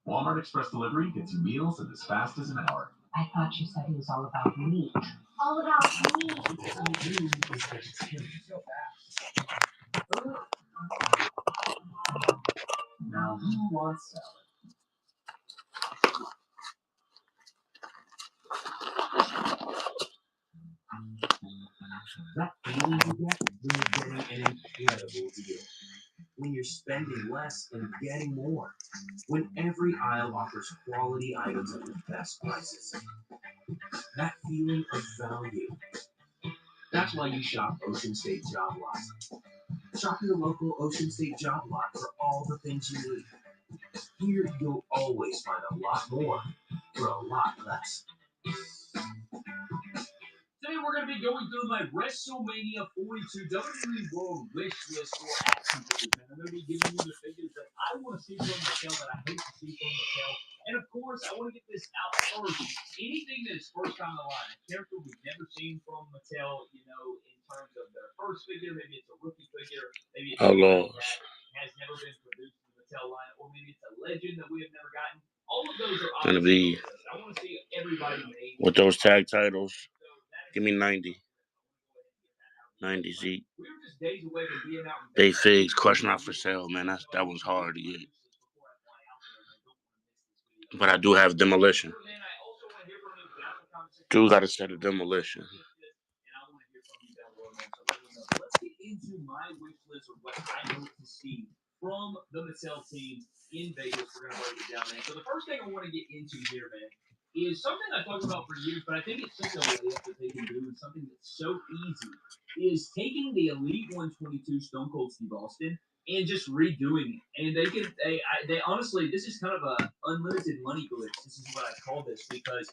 Walmart Express Delivery gets you meals in as fast as an hour. I thought you said he was all about meat. All about meat. All you do is vegetarian. So fast. Now, who wants salad? That feeling you get when you're getting an incredible deal. When you're spending less and getting more. When every aisle offers quality items at the best prices. That feeling of value. That's why you shop Ocean State Job Lot. Shop your local Ocean State Job Lot for all the things you need. Here you'll always find a lot more for a lot less. Today we're going to be going through my WrestleMania 42 WWE World Wish List for action figures, and I'm going to be giving you the figures that I want to see from Mattel, that I hope to see from Mattel, and of course I want to get this out first. Anything that is first on the line, a character we've never seen from Mattel, you know, in terms of their first figure, maybe it's a rookie figure, maybe it's something that has never been produced in the Mattel line, or maybe it's a legend that we have never gotten. All of those are going to be. I want to see everybody made with those tag titles. Give me 90. 90 Z. They figs, question out for sale, man. That one's hard to get. But I do have demolition. Do got a set of demolition. Let's get into my wish list of what I hope to see from the Mattel team in Vegas. We're gonna break it down, man. So the first thing I want to get into here, man, is something I talked about for years, but I think it's such a layup that they can do, and something that's so easy, is taking the Elite 122 Stone Cold Steve Austin and just redoing it. And they honestly, this is kind of a unlimited money glitch. This is what I call this, because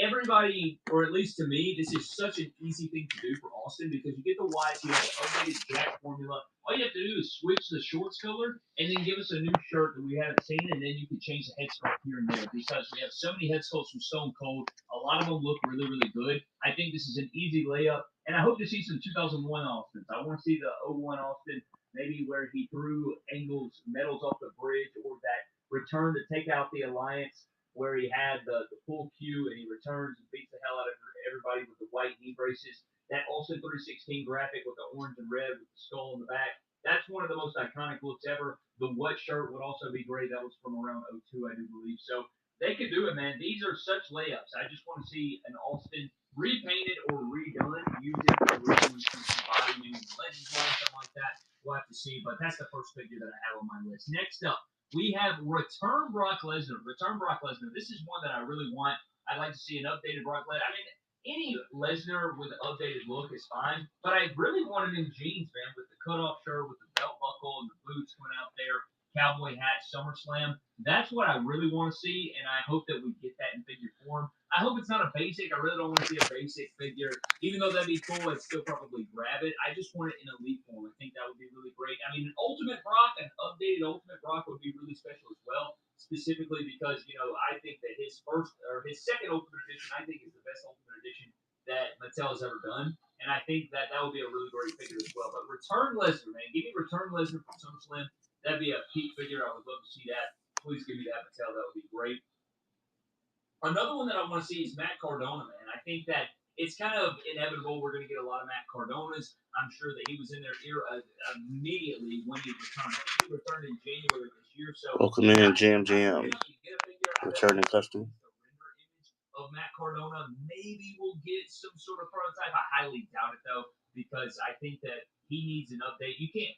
everybody, or at least to me, this is such an easy thing to do for Austin, because you get the whites, you have the updated Jack formula. All you have to do is switch the shorts color and then give us a new shirt that we haven't seen, and then you can change the head sculpt here and there. Because we have so many head sculpts from Stone Cold, a lot of them look really, really good. I think this is an easy layup, and I hope to see some 2001 Austins. I want to see the 01 Austin, maybe where he threw Angle's medals off the bridge, or that return to take out the Alliance, where he had the full Q and he returns and beats the hell out of everybody with the white knee braces. That Austin 316 graphic with the orange and red with the skull in the back. That's one of the most iconic looks ever. The white shirt would also be great. That was from around 02, I do believe. So they could do it, man. These are such layups. I just want to see an Austin repainted or redone, using originally some body, maybe Legends line, something like that. We'll have to see. But that's the first figure that I have on my list. Next up, we have Return Brock Lesnar. Return Brock Lesnar. This is one that I really want. I'd like to see an updated Brock Lesnar. I mean, any Lesnar with an updated look is fine, but I really want him in jeans, man, with the cutoff shirt, with the belt buckle and the boots going out there, cowboy hat, SummerSlam. That's what I really want to see, and I hope that we get that in figure form. I hope it's not a basic. I really don't want to see a basic figure. Even though that'd be cool, I'd still probably grab it. I just want it in elite form. I think that would be really great. I mean, an Ultimate Brock, an updated Ultimate Brock would be really special as well, specifically because, you know, I think that his second Ultimate Edition, I think, is the best Ultimate Edition that Mattel has ever done. And I think that would be a really great figure as well. But Return Lesnar, man. Give me Return Lesnar from SummerSlam. That'd be a peak figure. I would love to see that. Please give me that, Mattel. That would be great. Another one that I want to see is Matt Cardona, man. I think that it's kind of inevitable we're going to get a lot of Matt Cardonas. I'm sure that he was in their era immediately when he returned. He returned in January this year. So welcome in, Jam. Returning customer. Of Matt Cardona, maybe we'll get some sort of prototype. I highly doubt it, though, because I think that he needs an update. You can't.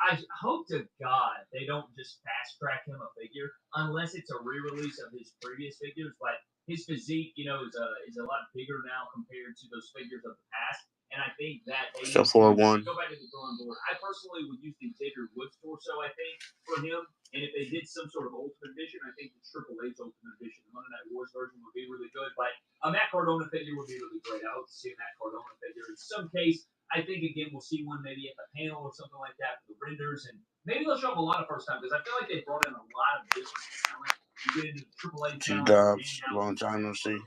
I hope to God they don't just fast track him a figure unless it's a re-release of his previous figures. But his physique, you know, is a lot bigger now compared to those figures of the past. And I think that they so 4-1. Go back to the drawing board. I personally would use the Xavier Woods torso, I think, for him. And if they did some sort of Ultimate Edition, I think the Triple H Ultimate Edition, the Monday Night Wars version, would be really good. But a Matt Cardona figure would be really great. I hope to see a Matt Cardona figure. In some case, I think, again, we'll see one maybe at the panel or something like that for the renders. And maybe they'll show up a lot of first time, because I feel like they brought in a lot of different talent. You get into the Triple H G-Dubs, long time no see.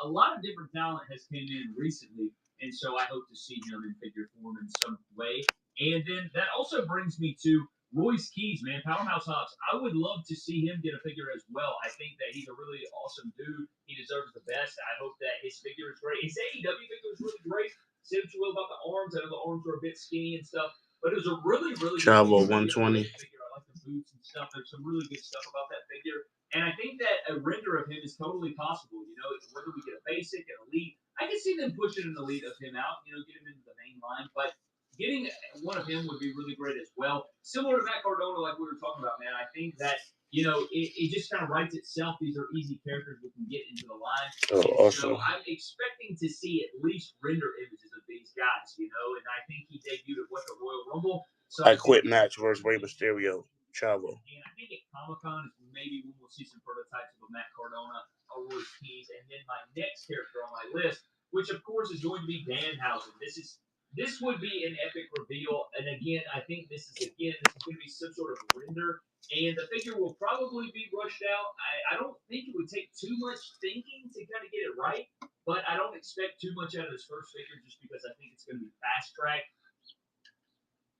A lot of different talent has came in recently, and so I hope to see him in figure form in some way. And then that also brings me to Royce Keys, man, Powerhouse Hops. I would love to see him get a figure as well. I think that he's a really awesome dude. He deserves the best. I hope that his figure is great. His AEW figure is really great. Say what you will about the arms. I know the arms were a bit skinny and stuff, but it was a really Travel good 120 figure. I like the boots and stuff. There's some really good stuff about that figure. And I think that a render of him is totally possible. You know, whether we get a basic, an elite, I can see them pushing an elite of him out, you know, get him into the main line. But getting one of him would be really great as well. Similar to Matt Cardona, like we were talking about, man. I think that, you know, it just kind of writes itself. These are easy characters we can get into the line. Oh, awesome. So I'm expecting to see at least render images of these guys, you know, and I think he debuted at the Royal Rumble. So I quit match versus Rey Mysterio. Travel. And I think at Comic-Con is maybe when we'll see some prototypes of a Matt Cardona or Royce Keys. And then my next character on my list, which of course is going to be Danhausen. This would be an epic reveal, and again, I think this is going to be some sort of render, and the figure will probably be rushed out. I don't think it would take too much thinking to kind of get it right, but I don't expect too much out of this first figure just because I think it's going to be fast track.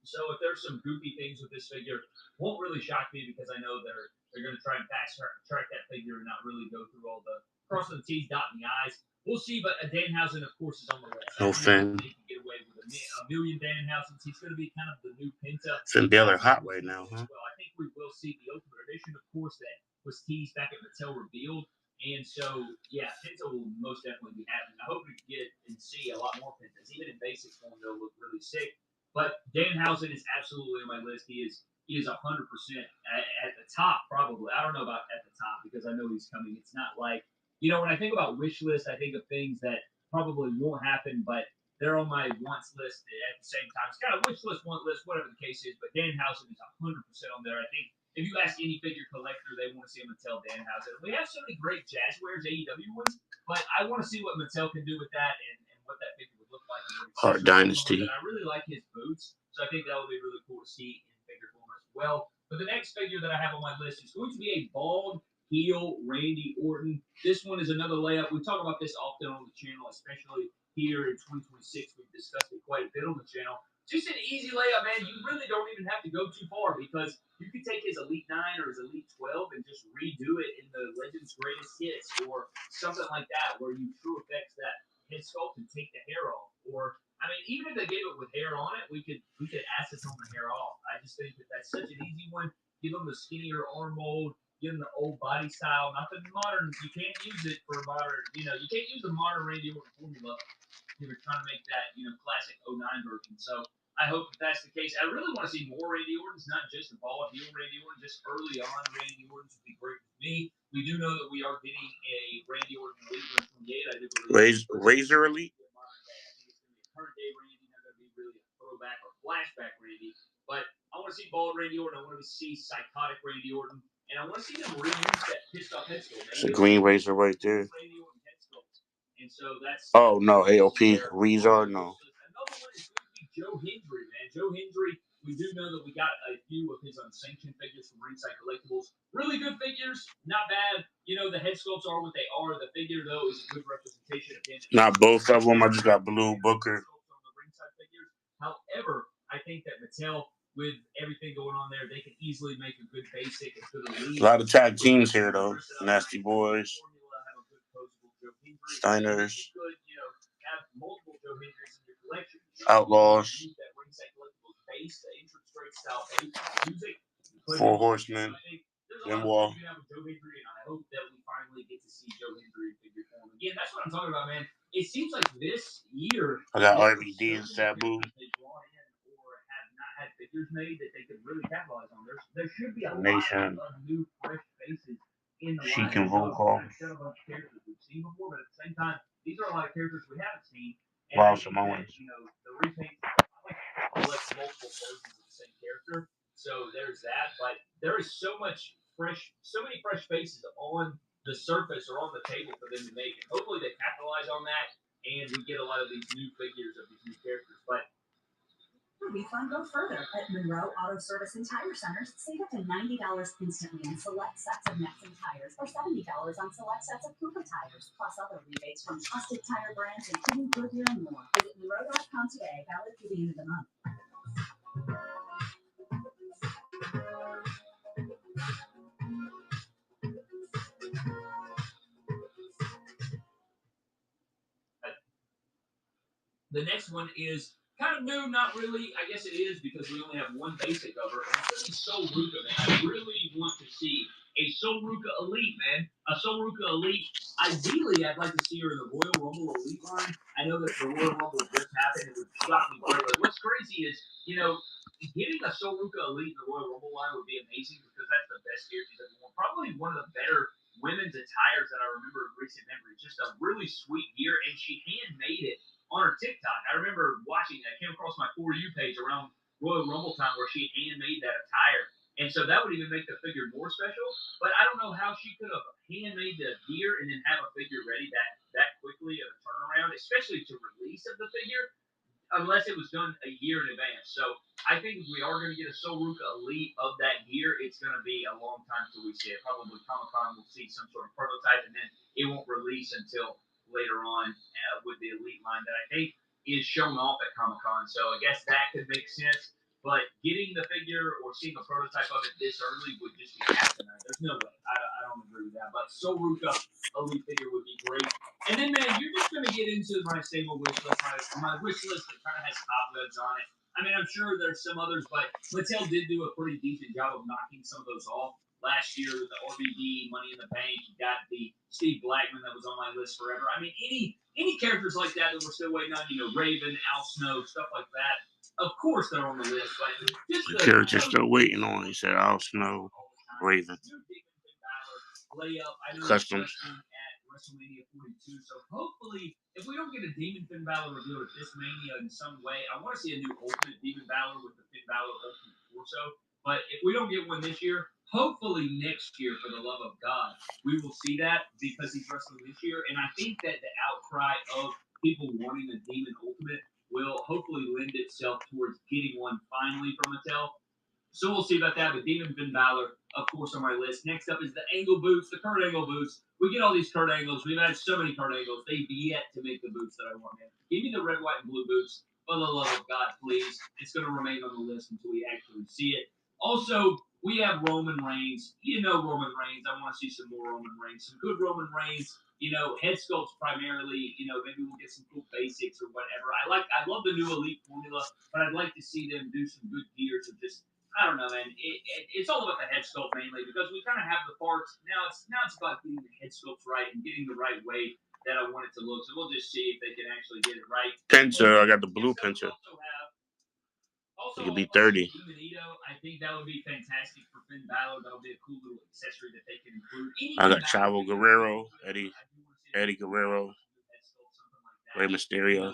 So if there's some goofy things with this figure, won't really shock me because I know they're going to try and fast track that figure and not really go through all the crossing the T's, dotting the I's. We'll see, but Danhausen, of course, is on the list. No fan. They can get away with a million Danhausens. He's going to be kind of the new Penta. Finn Balor hot right now, huh? Well, I think we will see the Ultimate Edition, of course, that was teased back at Mattel revealed. And so, yeah, Penta will most definitely be happening. I hope we get and see a lot more Pentas. Even in basic form, they'll look really sick. But Danhausen is absolutely on my list. He is 100% at the top, probably. I don't know about at the top because I know he's coming. It's not like, you know, when I think about wish list, I think of things that probably won't happen, but they're on my wants list at the same time. It's kind of wish list, want list, whatever the case is. But Danhausen is 100% on there. I think if you ask any figure collector, they want to see a Mattel Danhausen. We have so many great Jazzwares AEW ones, but I want to see what Mattel can do with that and what that figure would look like. Heart Dynasty. I really like his boots, so I think that would be really cool to see in figure form as well. But the next figure that I have on my list is going to be a bald heel Randy Orton. This one is another layup. We talk about this often on the channel, especially here in 2026. We've discussed it quite a bit on the channel. Just an easy layup, man. You really don't even have to go too far because you could take his Elite 9 or his Elite 12 and just redo it in the Legends Greatest Hits or something like that where you true effects that head sculpt and take the hair off. Or, I mean, even if they gave it with hair on it, we could acetone the hair off. I just think that that's such an easy one. Give them the skinnier arm mold. Give them the old body style. Not the modern. You can't use it for modern. You know, you can't use the modern Randy Orton formula. They were trying to make that, you know, classic 09 version. So I hope that's the case. I really want to see more Randy Ortons, not just the bald heel Randy Orton. Just early on, Randy Ortons would be great with me. We do know that we are getting a Randy Orton Elite 128. I do believe Razor Elite. I think it's going to be a current day Randy, not going to be really a throwback or flashback Randy. But I want to see bald Randy Orton. I want to see psychotic Randy Orton. And I want to see them reuse that pissed off head sculpt. It's a green razor right there. Randy Orton head sculpt. And so that's. Oh, no, AOP. Rezar, no. Another one is going to be Joe Hendry, man. Joe Hendry, we do know that we got a few of his unsanctioned figures from Ringside Collectibles. Really good figures, not bad. You know, the head sculpts are what they are. The figure, though, is a good representation of him. Not both of them. I just got Blue Booker. However, I think that Mattel, with everything going on there, they can easily make a good basic, a good elite. A lot of tag teams here, though. Nasty Boys. Steiners. Have multiple Joe Hendrys in your collection. Outlaws. Use that Ringside Collectibles base, the entrance straight style base music. Four Horsemen. Benoit. Joe Hendry, and I hope that we finally get to see Joe Hendry in figure form again. That's what I'm talking about, man. It seems like this year I got RVD and Sabu. They brought in or have not had figures made that they could really capitalize on. There should be a Nation. lot of new fresh faces in the Sheik line. and Volkov. Instead of a bunch of characters we've seen before, but at the same time, these are a lot of characters we haven't seen. And Wow, I think Samoans. that, you know, the repaint, I like multiple versions of the same character. So there's that. But there is so many fresh faces on the surface or on the table for them to make. And hopefully they capitalize on that and we get a lot of these new figures of these new characters. But For refund, go further. At Monroe Auto Service and Tire Centers, save up to $90 instantly on select sets of Nexen tires or $70 on select sets of Cooper tires, plus other rebates from trusted tire brands including Goodyear and more. Visit Monroe.com today, valid through the end of the month. The next one is kind of new, not really. I guess it is because we only have one basic of her. And it's going to be Soul Ruka, man. I really want to see a Soul Ruka Elite, man. A Soul Ruka Elite. Ideally, I'd like to see her in the Royal Rumble Elite line. I know that the Royal Rumble just happened. It would shock me greatly. What's crazy is, getting a Soul Ruka Elite in the Royal Rumble line would be amazing because that's the best gear she's ever worn. Probably one of the better women's attires that I remember in recent memory. Just a really sweet gear, and she handmade it on her TikTok. I remember watching that. Came across my For You page around Royal Rumble time where she handmade that attire. And so that would even make the figure more special. But I don't know how she could have handmade the gear and then have a figure ready that quickly of a turnaround, especially to release of the figure, unless it was done a year in advance. So I think if we are going to get a Soul Ruka Elite of that gear, it's going to be a long time till we see it. Probably Comic-Con will see some sort of prototype, and then it won't release until later on with the Elite line that I think is shown off at Comic-Con. So I guess that could make sense. But getting the figure or seeing a prototype of it this early would just be asinine. There's no way. I don't agree with that. But Soul Ruka Elite figure would be great. And then, man, you're just going to get into my stable wish list. My wish list that kind of has cobwebs on it. I mean, I'm sure there's some others, but Mattel did do a pretty decent job of knocking some of those off last year with the RBD, Money in the Bank. You got the Steve Blackman that was on my list forever. I mean, any characters like that we're still waiting on, Raven, Al Snow, stuff like that. Of course they're on the list, but just the character still waiting on. He said Al Snow, Raven. Customs. At WrestleMania 42. So hopefully, if we don't get a Demon Finn Balor revealed at this Mania in some way, I want to see a new Ultimate Demon Balor with the Finn Balor Ultimate Torso. But if we don't get one this year, hopefully next year, for the love of God, we will see that because he's wrestling this year. And I think that the outcry of people wanting a Demon Ultimate will hopefully lend itself towards getting one finally from Mattel. So we'll see about that. But Demon Finn Balor, of course, on my list. Next up is the Angle boots, the Kurt Angle boots. We get all these Kurt Angles. We've had so many Kurt Angles. They've yet to make the boots that I want, man. Give me the red, white, and blue boots. For the love of God, please. It's going to remain on the list until we actually see it. Also, we have Roman Reigns. Roman Reigns. I want to see some more Roman Reigns. Some good Roman Reigns. Head sculpts primarily. Maybe we'll get some cool basics or whatever. I love the new Elite formula, but I'd like to see them do some good gear to just, I don't know, man. It's all about the head sculpt mainly because we kind of have the parts. Now it's about getting the head sculpts right and getting the right way that I want it to look. So we'll just see if they can actually get it right. Pincer, I got the blue pincer. It could be 30. I think that would be fantastic for Finn Balor. That would be a cool little accessory that they can include. I got Chavo Guerrero, Eddie Guerrero, Rey Mysterio,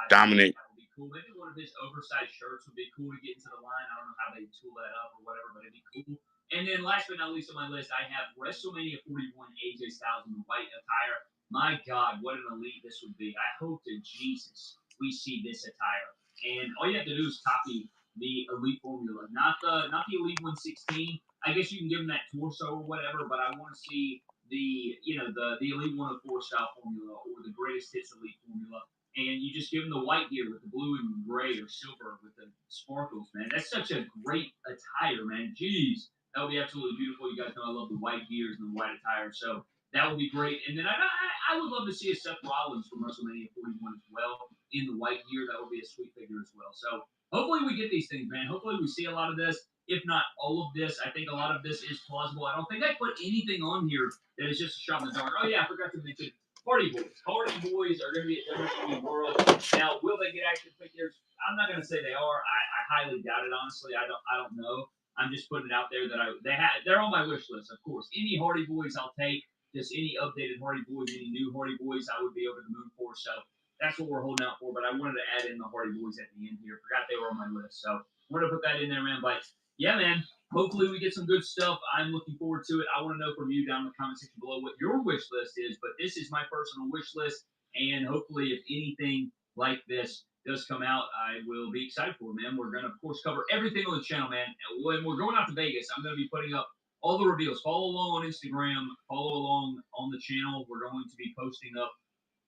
Dominic. That would be cool. Maybe one of his oversized shirts would be cool to get into the line. I don't know how they tool that up or whatever, but it'd be cool. And then last but not least on my list, I have WrestleMania 41 AJ Styles in the white attire. My God, what an elite this would be. I hope to Jesus we see this attire. And all you have to do is copy the Elite formula, not the Elite 116. I guess you can give them that torso or whatever, but I want to see the Elite 104 style formula or the Greatest Hits Elite formula. And you just give them the white gear with the blue and gray or silver with the sparkles, man. That's such a great attire, man. Jeez, that would be absolutely beautiful. You guys know I love the white gears and the white attire, so that would be great. And then I would love to see a Seth Rollins from WrestleMania 41 as well in the white gear. That would be a sweet figure as well. So hopefully we get these things, man. Hopefully we see a lot of this. If not all of this, I think a lot of this is plausible. I don't think I put anything on here that is just a shot in the dark. Oh, yeah, I forgot to mention Hardy Boys. Hardy Boys are going to be at WWE World. Now, will they get action figures? I'm not going to say they are. I highly doubt it, honestly. I don't know. I'm just putting it out there that they're on my wish list, of course. Any Hardy Boys I'll take. Just any updated Hardy Boys, any new Hardy Boys, I would be over the moon for. So that's what we're holding out for. But I wanted to add in the Hardy Boys at the end here. Forgot they were on my list. So I wanted to put that in there, man. But yeah, man, hopefully we get some good stuff. I'm looking forward to it. I want to know from you down in the comment section below what your wish list is. But this is my personal wish list. And hopefully if anything like this does come out, I will be excited for it, man. We're going to, of course, cover everything on the channel, man. When we're going out to Vegas, I'm going to be putting up all the reveals. Follow along on Instagram. Follow along on the channel. We're going to be posting up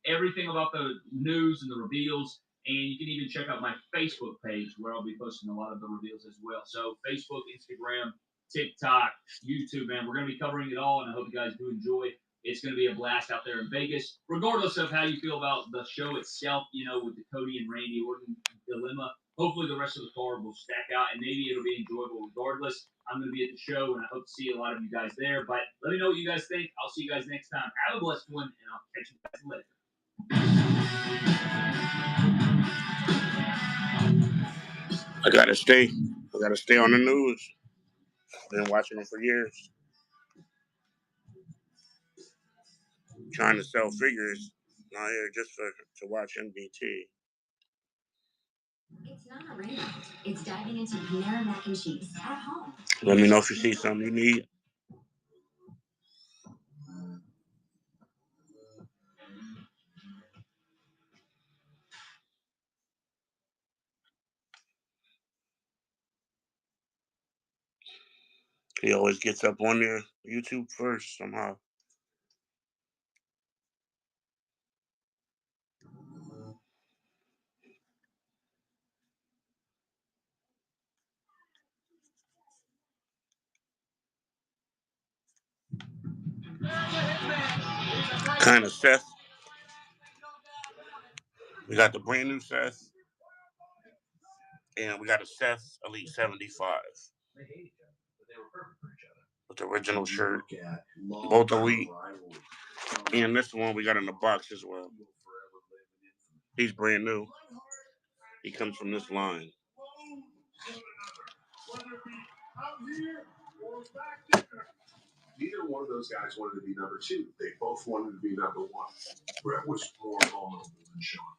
everything about the news and the reveals. And you can even check out my Facebook page where I'll be posting a lot of the reveals as well. So Facebook, Instagram, TikTok, YouTube, man. We're going to be covering it all, and I hope you guys do enjoy. It's going to be a blast out there in Vegas, regardless of how you feel about the show itself. With the Cody and Randy Orton dilemma. Hopefully, the rest of the card will stack out, and maybe it'll be enjoyable regardless. I'm going to be at the show, and I hope to see a lot of you guys there. But let me know what you guys think. I'll see you guys next time. Have a blessed one, and I'll catch you guys later. I gotta stay on the news. Been watching it for years. Trying to sell figures, not here just to watch MBT. It's not a rain. It's diving into Panera mac and cheese at home. Let me know if you see something you need. He always gets up on their YouTube first somehow. Kind of Seth. We got the brand new Seth. And we got a Seth Elite 75. They hate each other, but they were perfect for each other. With the original shirt. Both Elite. And this one we got in the box as well. He's brand new. He comes from this line. Neither one of those guys wanted to be number 2. They both wanted to be number 1. Brett was more vulnerable than Sean.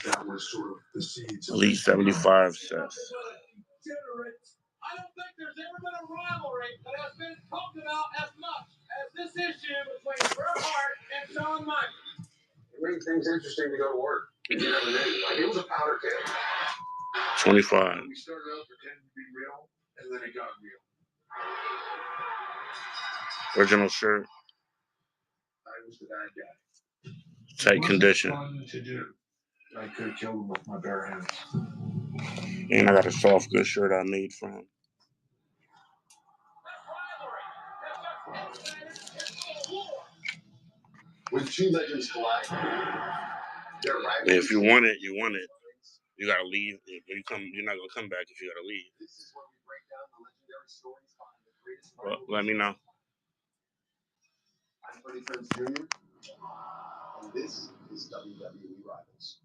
That was sort of the seeds. Elite 75 Seth. I don't think there's ever been a rivalry that has been talked about as much as this issue between Bret Hart and Shawn Michaels. It made things interesting to go to work. You never knew. Like, it was a powder keg. 25. We started out pretending to be real, and then it got real. Original shirt. I was the bad guy. Tight condition. Fun to do. I could have killed him with my bare hands. And I got a soft good shirt I made for him. When two legends collide, they're right. If you want it, you want it. You gotta leave. You're not gonna come back if you gotta leave. This is where we break down the legendary stories behind the greatest. Well, let me know. I'm Freddie Prinze Jr. And this is WWE Rivals.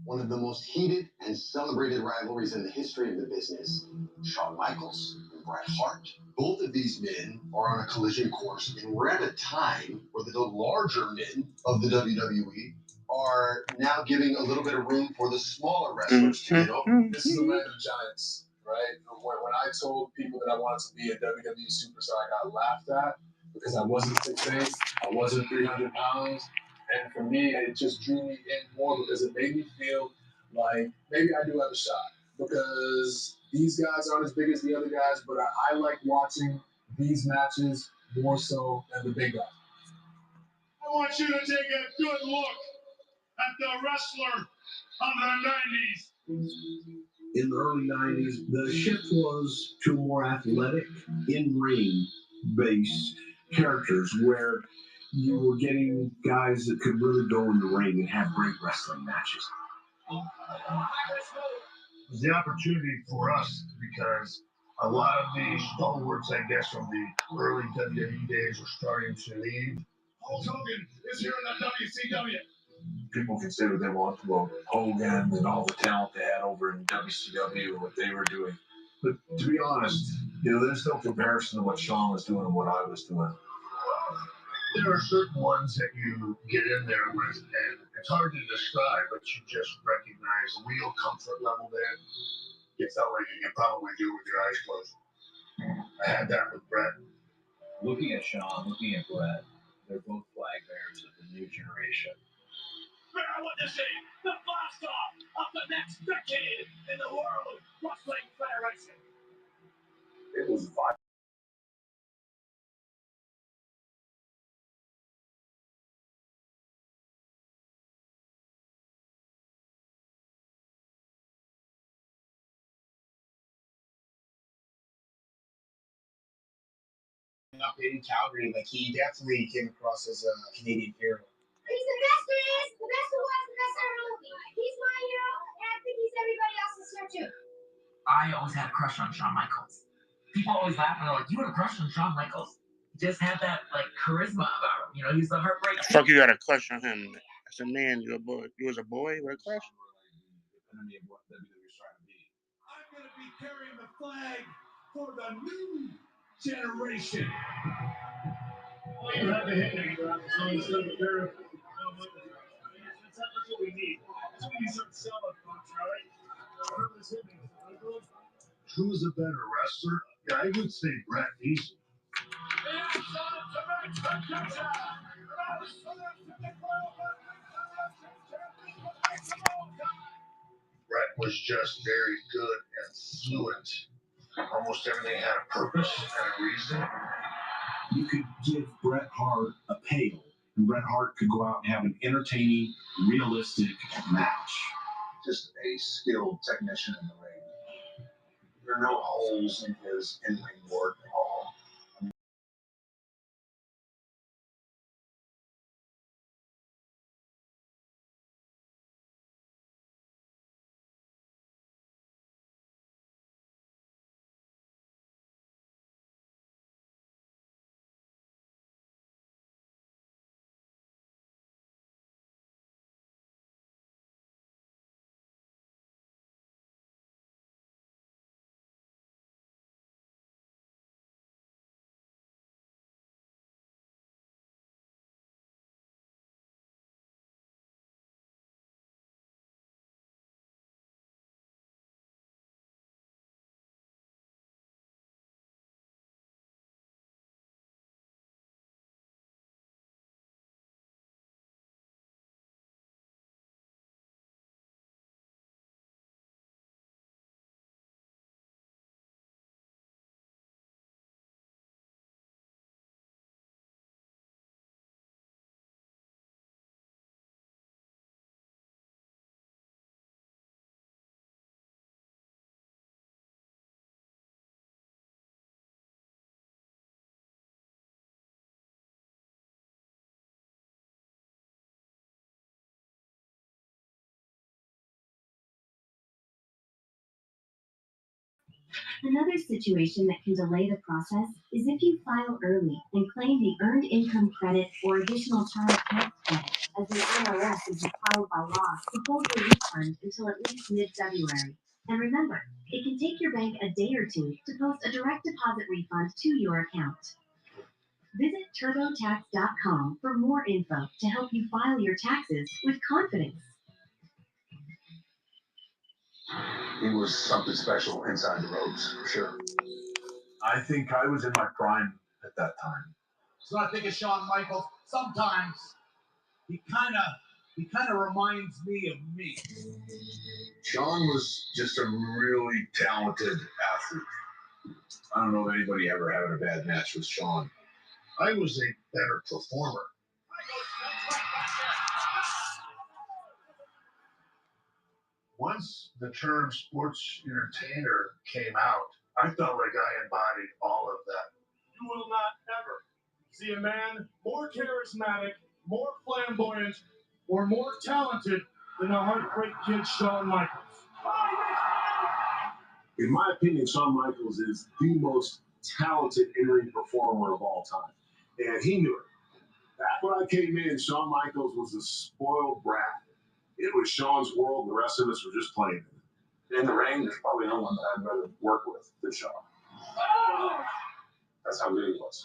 One of the most heated and celebrated rivalries in the history of the business. Shawn Michaels and Bret Hart. Both of these men are on a collision course, and we're at a time where the larger men of the WWE are now giving a little bit of room for the smaller wrestlers to get over. This is the land of giants, right? When I told people that I wanted to be a WWE superstar, I got laughed at because I wasn't 6'8", I wasn't 300 pounds. And for me, it just drew me in more because it made me feel like maybe I do have a shot. Because these guys aren't as big as the other guys, but I like watching these matches more so than the big guys. I want you to take a good look at the wrestler of the 90s. In the early 90s, the shift was to more athletic, in-ring based characters where you were getting guys that could really go in the ring and have great wrestling matches. It was the opportunity for us because a lot of the stalwarts, I guess, from the early WWE days were starting to leave. Hulk Hogan is here in the WCW. People can say what they want about Hogan and all the talent they had over in WCW and what they were doing. But to be honest, there's no comparison to what Shawn was doing and what I was doing. There are certain ones that you get in there with, and it's hard to describe, but you just recognize a real comfort level there. It felt like you could probably do with your eyes closed. I had that with Bret. Looking at Shawn, looking at Bret, they're both flag bearers of the new generation. Bear witnessing the blast off of the next decade in the World Wrestling Federation. It was violent. up in Calgary, like he definitely came across as a Canadian hero. He's the best there is, the best who was, the best ever will be. He's my hero, and I think he's everybody else's hero too. I always had a crush on Shawn Michaels. People always laugh and they're like, "You had a crush on Shawn Michaels?" He just had that like charisma about him. You know, he's the heartbreak. Fuck, you got a crush on him? As a man, you a boy. You was a boy with a crush. I'm gonna be carrying the flag for the new generation. You have to hit me, bro. That's what we need. That's what we need, some selling folks, right? Who's a better wrestler? Yeah, I would say Brett easy. Brett was just very good and fluent. Almost everything had a purpose and a reason. You could give Bret Hart a pail, and Bret Hart could go out and have an entertaining, realistic match. Just a skilled technician in the ring. There are no holes in his in-ring work at all. Another situation that can delay the process is if you file early and claim the Earned Income Credit or Additional Child Tax Credit, as the IRS is required by law to hold your refund until at least mid-February. And remember, it can take your bank a day or two to post a direct deposit refund to your account. Visit TurboTax.com for more info to help you file your taxes with confidence. He was something special inside the ropes, for sure. I think I was in my prime at that time. So I think of Shawn Michaels. Sometimes he kind of reminds me of me. Shawn was just a really talented athlete. I don't know if anybody ever having a bad match with Shawn. I was a better performer. Once the term sports entertainer came out, I felt like I embodied all of that. You will not ever see a man more charismatic, more flamboyant, or more talented than the Heartbreak Kid Shawn Michaels. In my opinion, Shawn Michaels is the most talented in-ring performer of all time. And he knew it. Back when I came in, Shawn Michaels was a spoiled brat. It was Shawn's world, the rest of us were just playing it. In the ring, there's probably no one that I'd rather work with than Shawn. That's how good he was.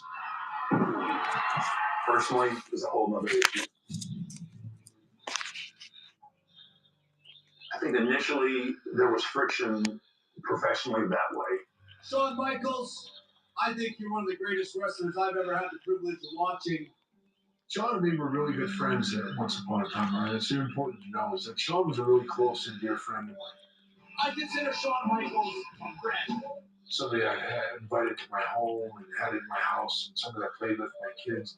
Personally, there's a whole other issue. I think initially there was friction professionally that way. Shawn Michaels, I think you're one of the greatest wrestlers I've ever had the privilege of watching. Shawn and me were really good friends once upon a time, right? It's important to know is that Shawn was a really close and dear friend of mine. I consider Shawn Michaels a friend. Somebody I had invited to my home and had in my house, and somebody I played with my kids.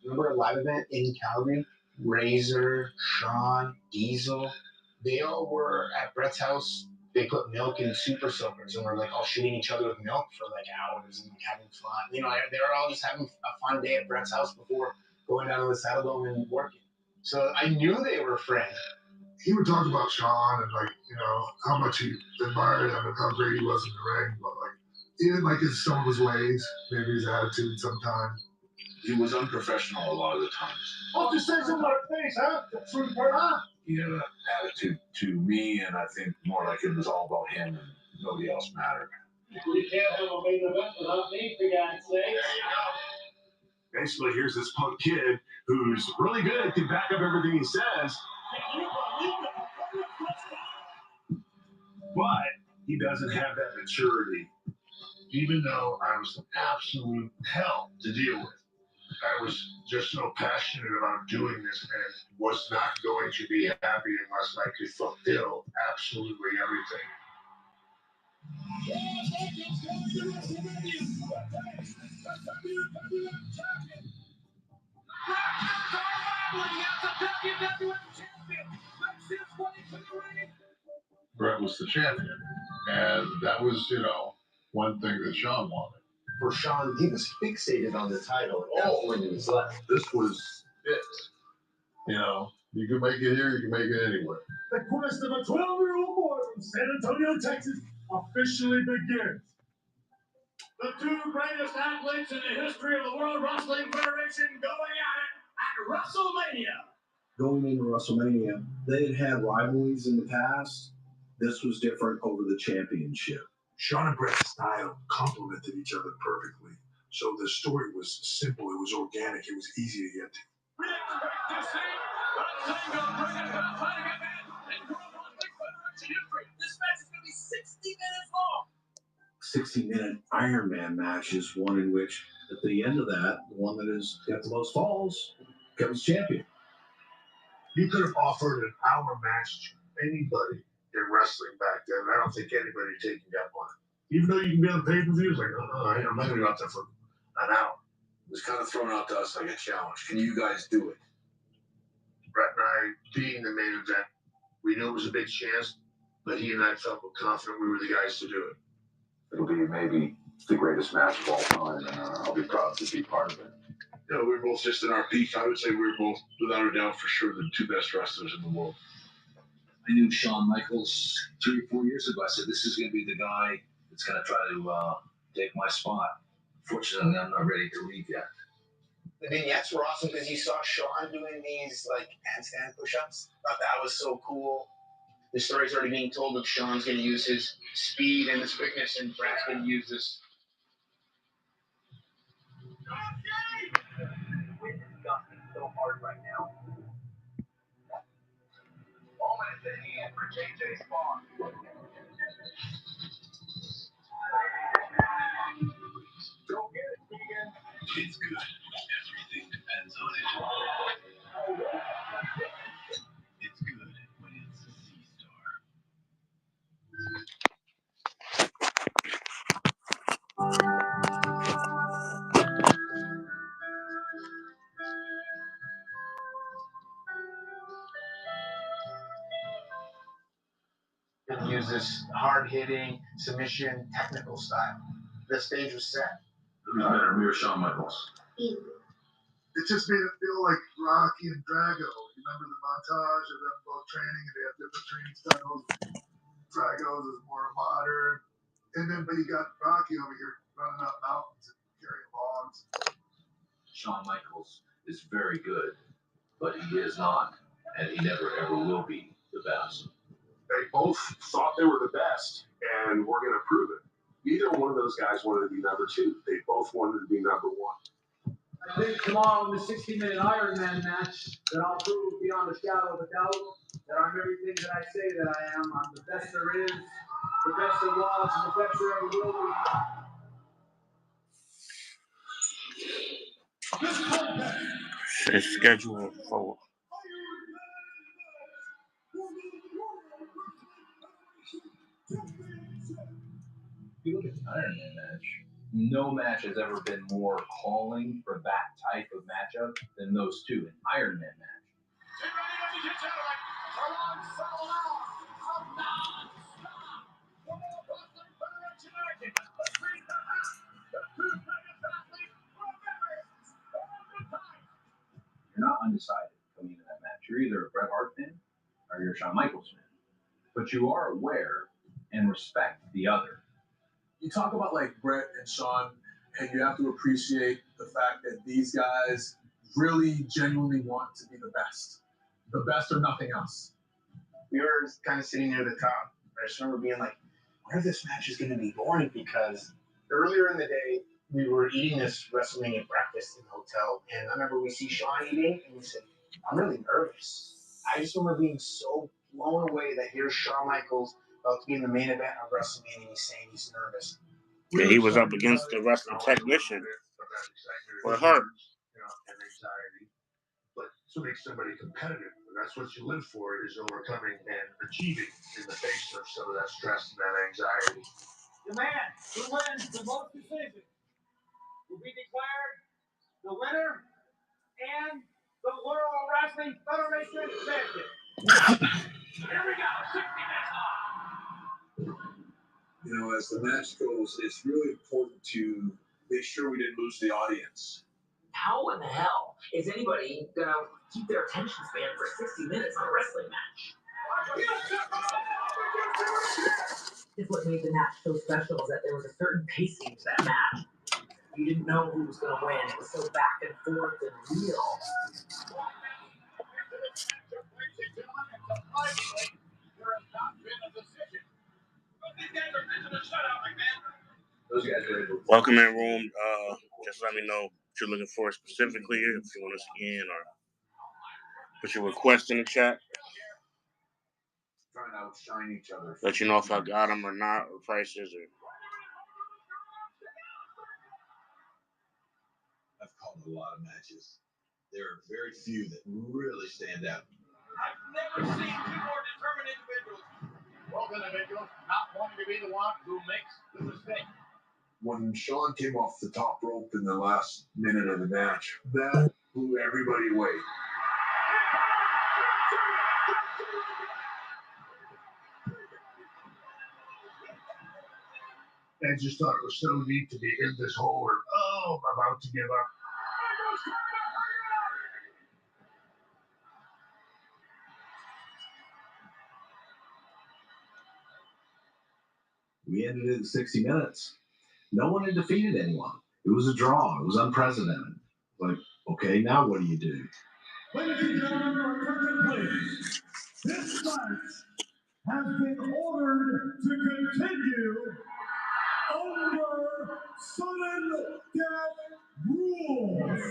Remember a live event in Calgary? Razor, Shawn, Diesel, they all were at Brett's house they put milk in super soakers and we're like all shooting each other with milk for like hours and like having fun. You know, they were all just having a fun day at Brett's house before going down to the Saddle Dome and working. So I knew they were friends. He would talk about Sean and like, you know, how much he admired him and how great he was in the ring, but like he didn't like some of his ways, maybe his attitude sometimes. He was unprofessional a lot of the times. Oh, just say something about her face, huh? Fruit bird, huh? He had an attitude to me, and I think more like it was all about him and nobody else mattered. We can't have a main event without me, for God's sake. Basically, here's this punk kid who's really good, can back up everything he says, but he doesn't have that maturity. Even though I was an absolute hell to deal with, I was just so passionate about doing this and was not going to be happy unless I could fulfill absolutely everything. Brett was the champion, and that was, you know, one thing that Sean wanted. For Sean, he was fixated on the title at that point in his life. This was it. You know, you can make it here, you can make it anywhere. The quest of a 12-year-old boy from San Antonio, Texas, officially begins. The two greatest athletes in the history of the World Wrestling Federation going at WrestleMania. Going into WrestleMania, they had rivalries in the past. This was different over the championship. Sean and Brett's style complemented each other perfectly. So the story was simple, it was organic, it was easy to get to. We expect to see the single greatest athletic event in World Wrestling Federation history. This match is going to be 60 minutes long. 60-minute Iron Man match is one in which, at the end of that, the one that has got the most falls becomes champion. You could have offered an hour match to anybody in wrestling back then. I don't think anybody taking that one. Even though you can be on pay-per-view, it's like, I'm not going to be out there for an hour. It was kind of thrown out to us like a challenge. Can you guys do it? Brett and I, being the main event, we knew it was a big chance, but he and I felt confident we were the guys to do it. It'll be maybe the greatest match of all time, and I'll be proud to be part of it. You know, we were both just in our peak. I would say we were both, without a doubt, for sure, the two best wrestlers in the world. I knew Shawn Michaels 3 or 4 years ago. I said, this is going to be the guy that's going to try to take my spot. Fortunately, I'm not ready to leave yet. The vignettes were awesome because you saw Sean doing these like handstand push-ups. Thought that was so cool. The story's already being told of Sean's going to use his speed and his quickness, and Brett's going to use this. So hard right now. Moment at the hand for JJ Spawn. Go get it, Keegan. It's good. Everything depends on it. It's good when it's a C-star. And use this hard-hitting submission technical style. The stage was set. Who's better, me or Shawn Michaels? It just made it feel like Rocky and Drago. You remember the montage of them both training, and they have different training styles. Drago's is more modern, and then but you got Rocky over here running up mountains and carrying logs. Shawn Michaels is very good, but he is not, and he never ever will be the best. They both thought they were the best and were going to prove it. Neither one of those guys wanted to be number 2. They both wanted to be number 1. I think tomorrow in the 60-minute Iron Man match that I'll prove beyond a shadow of a doubt that I'm everything that I say that I am. I'm the best there is, the best there was, and the best there ever will be. It's scheduled for. If you look at the Iron Man match, no match has ever been more calling for that type of matchup than those two. An Iron Man match. you're not undecided coming into that match. You're either a Bret Hart fan or you're a Shawn Michaels fan. But you are aware and respect the other. You talk about like Bret and Shawn, and you have to appreciate the fact that these guys really genuinely want to be the best or nothing else. We were kind of sitting near the top. I just remember being like, what if this match is going to be boring? Because earlier in the day, we were eating this WrestleMania breakfast in the hotel, and I remember we see Shawn eating, and we said, I'm really nervous. I just remember being so blown away that here's Shawn Michaels about to be in the main event of WrestleMania, and he's saying he's nervous. Yeah, he was up against the wrestling technician, Bret Hart. And anxiety, but to make somebody competitive, and that's what you live for, is overcoming and achieving in the face of some of that stress and that anxiety. The man who wins the most decisions will be declared the winner and the World Wrestling Federation champion. Here we go, 60 minutes long. You know, as the match goes, it's really important to make sure we didn't lose the audience. How in the hell is anybody gonna keep their attention span for 60 minutes on a wrestling match? It's what made the match so special, is that there was a certain pacing to that match. You didn't know who was gonna win. It was so back and forth and real. Those guys are able to Welcome in room. Just let me know what you're looking for specifically, if you want to scan or put your request in the chat. Trying to outshine each other. Let you know if I got them or not, or prices. Or... I've called a lot of matches. There are very few that really stand out. I've never seen two more determined individuals. Both individuals not wanting to be the one who makes the mistake. When Shawn came off the top rope in the last minute of the match, that blew everybody away. I just thought it was so neat to be in this hole where, oh, I'm about to give up. We ended it in 60 minutes. No one had defeated anyone. It was a draw. It was unprecedented. Like, okay, now what do you do? Ladies and gentlemen, your attention please. This match has been ordered to continue under sudden death rules.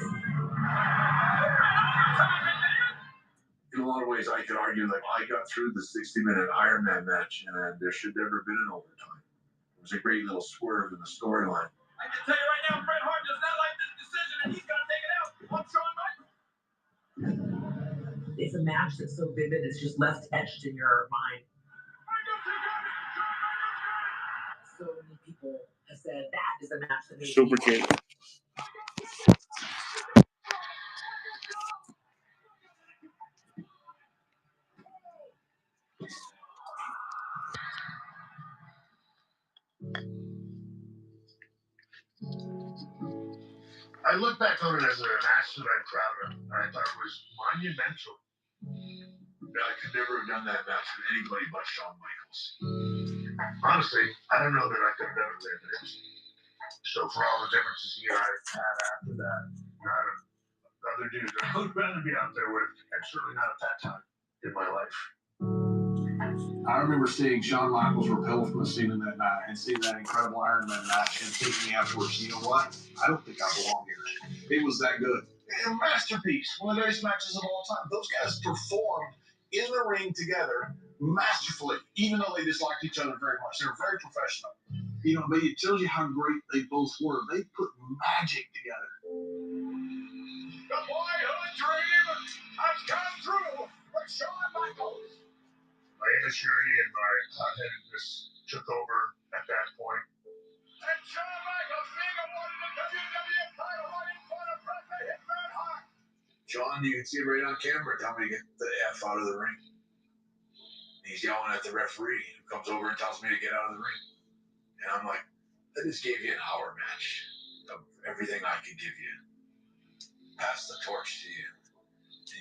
In a lot of ways, I could argue that I got through the 60-minute Iron Man match, and there should never have been an overtime. It was a great little swerve in the storyline. I can tell you right now, Bret Hart does not like this decision, and he's going to take it out on Shawn Michaels. It's a match that's so vivid, it's just left etched in your mind. So many people have said that is the match that made Super Kick. I look back on it as a match that I'm proud of. I thought it was monumental. I could never have done that match with anybody but Shawn Michaels. Honestly, I don't know that I could have done it with anybody else. So for all the differences here I had after that, not other dudes I would rather be out there with, and certainly not at that time in my life. I remember seeing Shawn Michaels repel from the ceiling that night and seeing that incredible Iron Man match and thinking afterwards, you know what? I don't think I belong here. It was that good. A masterpiece, one of the greatest matches of all time. Those guys performed in the ring together masterfully, even though they disliked each other very much. They were very professional. You know, but it tells you how great they both were. They put magic together. The boyhood dream has come true for Shawn Michaels. My immaturity and my hot-headedness took over at that point. And Shawn Michaels being awarded the WWF title right in front of Bret the Hitman Hart. John, you can see it right on camera. Tell me to get the F out of the ring. He's yelling at the referee who comes over and tells me to get out of the ring. And I'm like, I just gave you an hour match of everything I could give you. Pass the torch to you.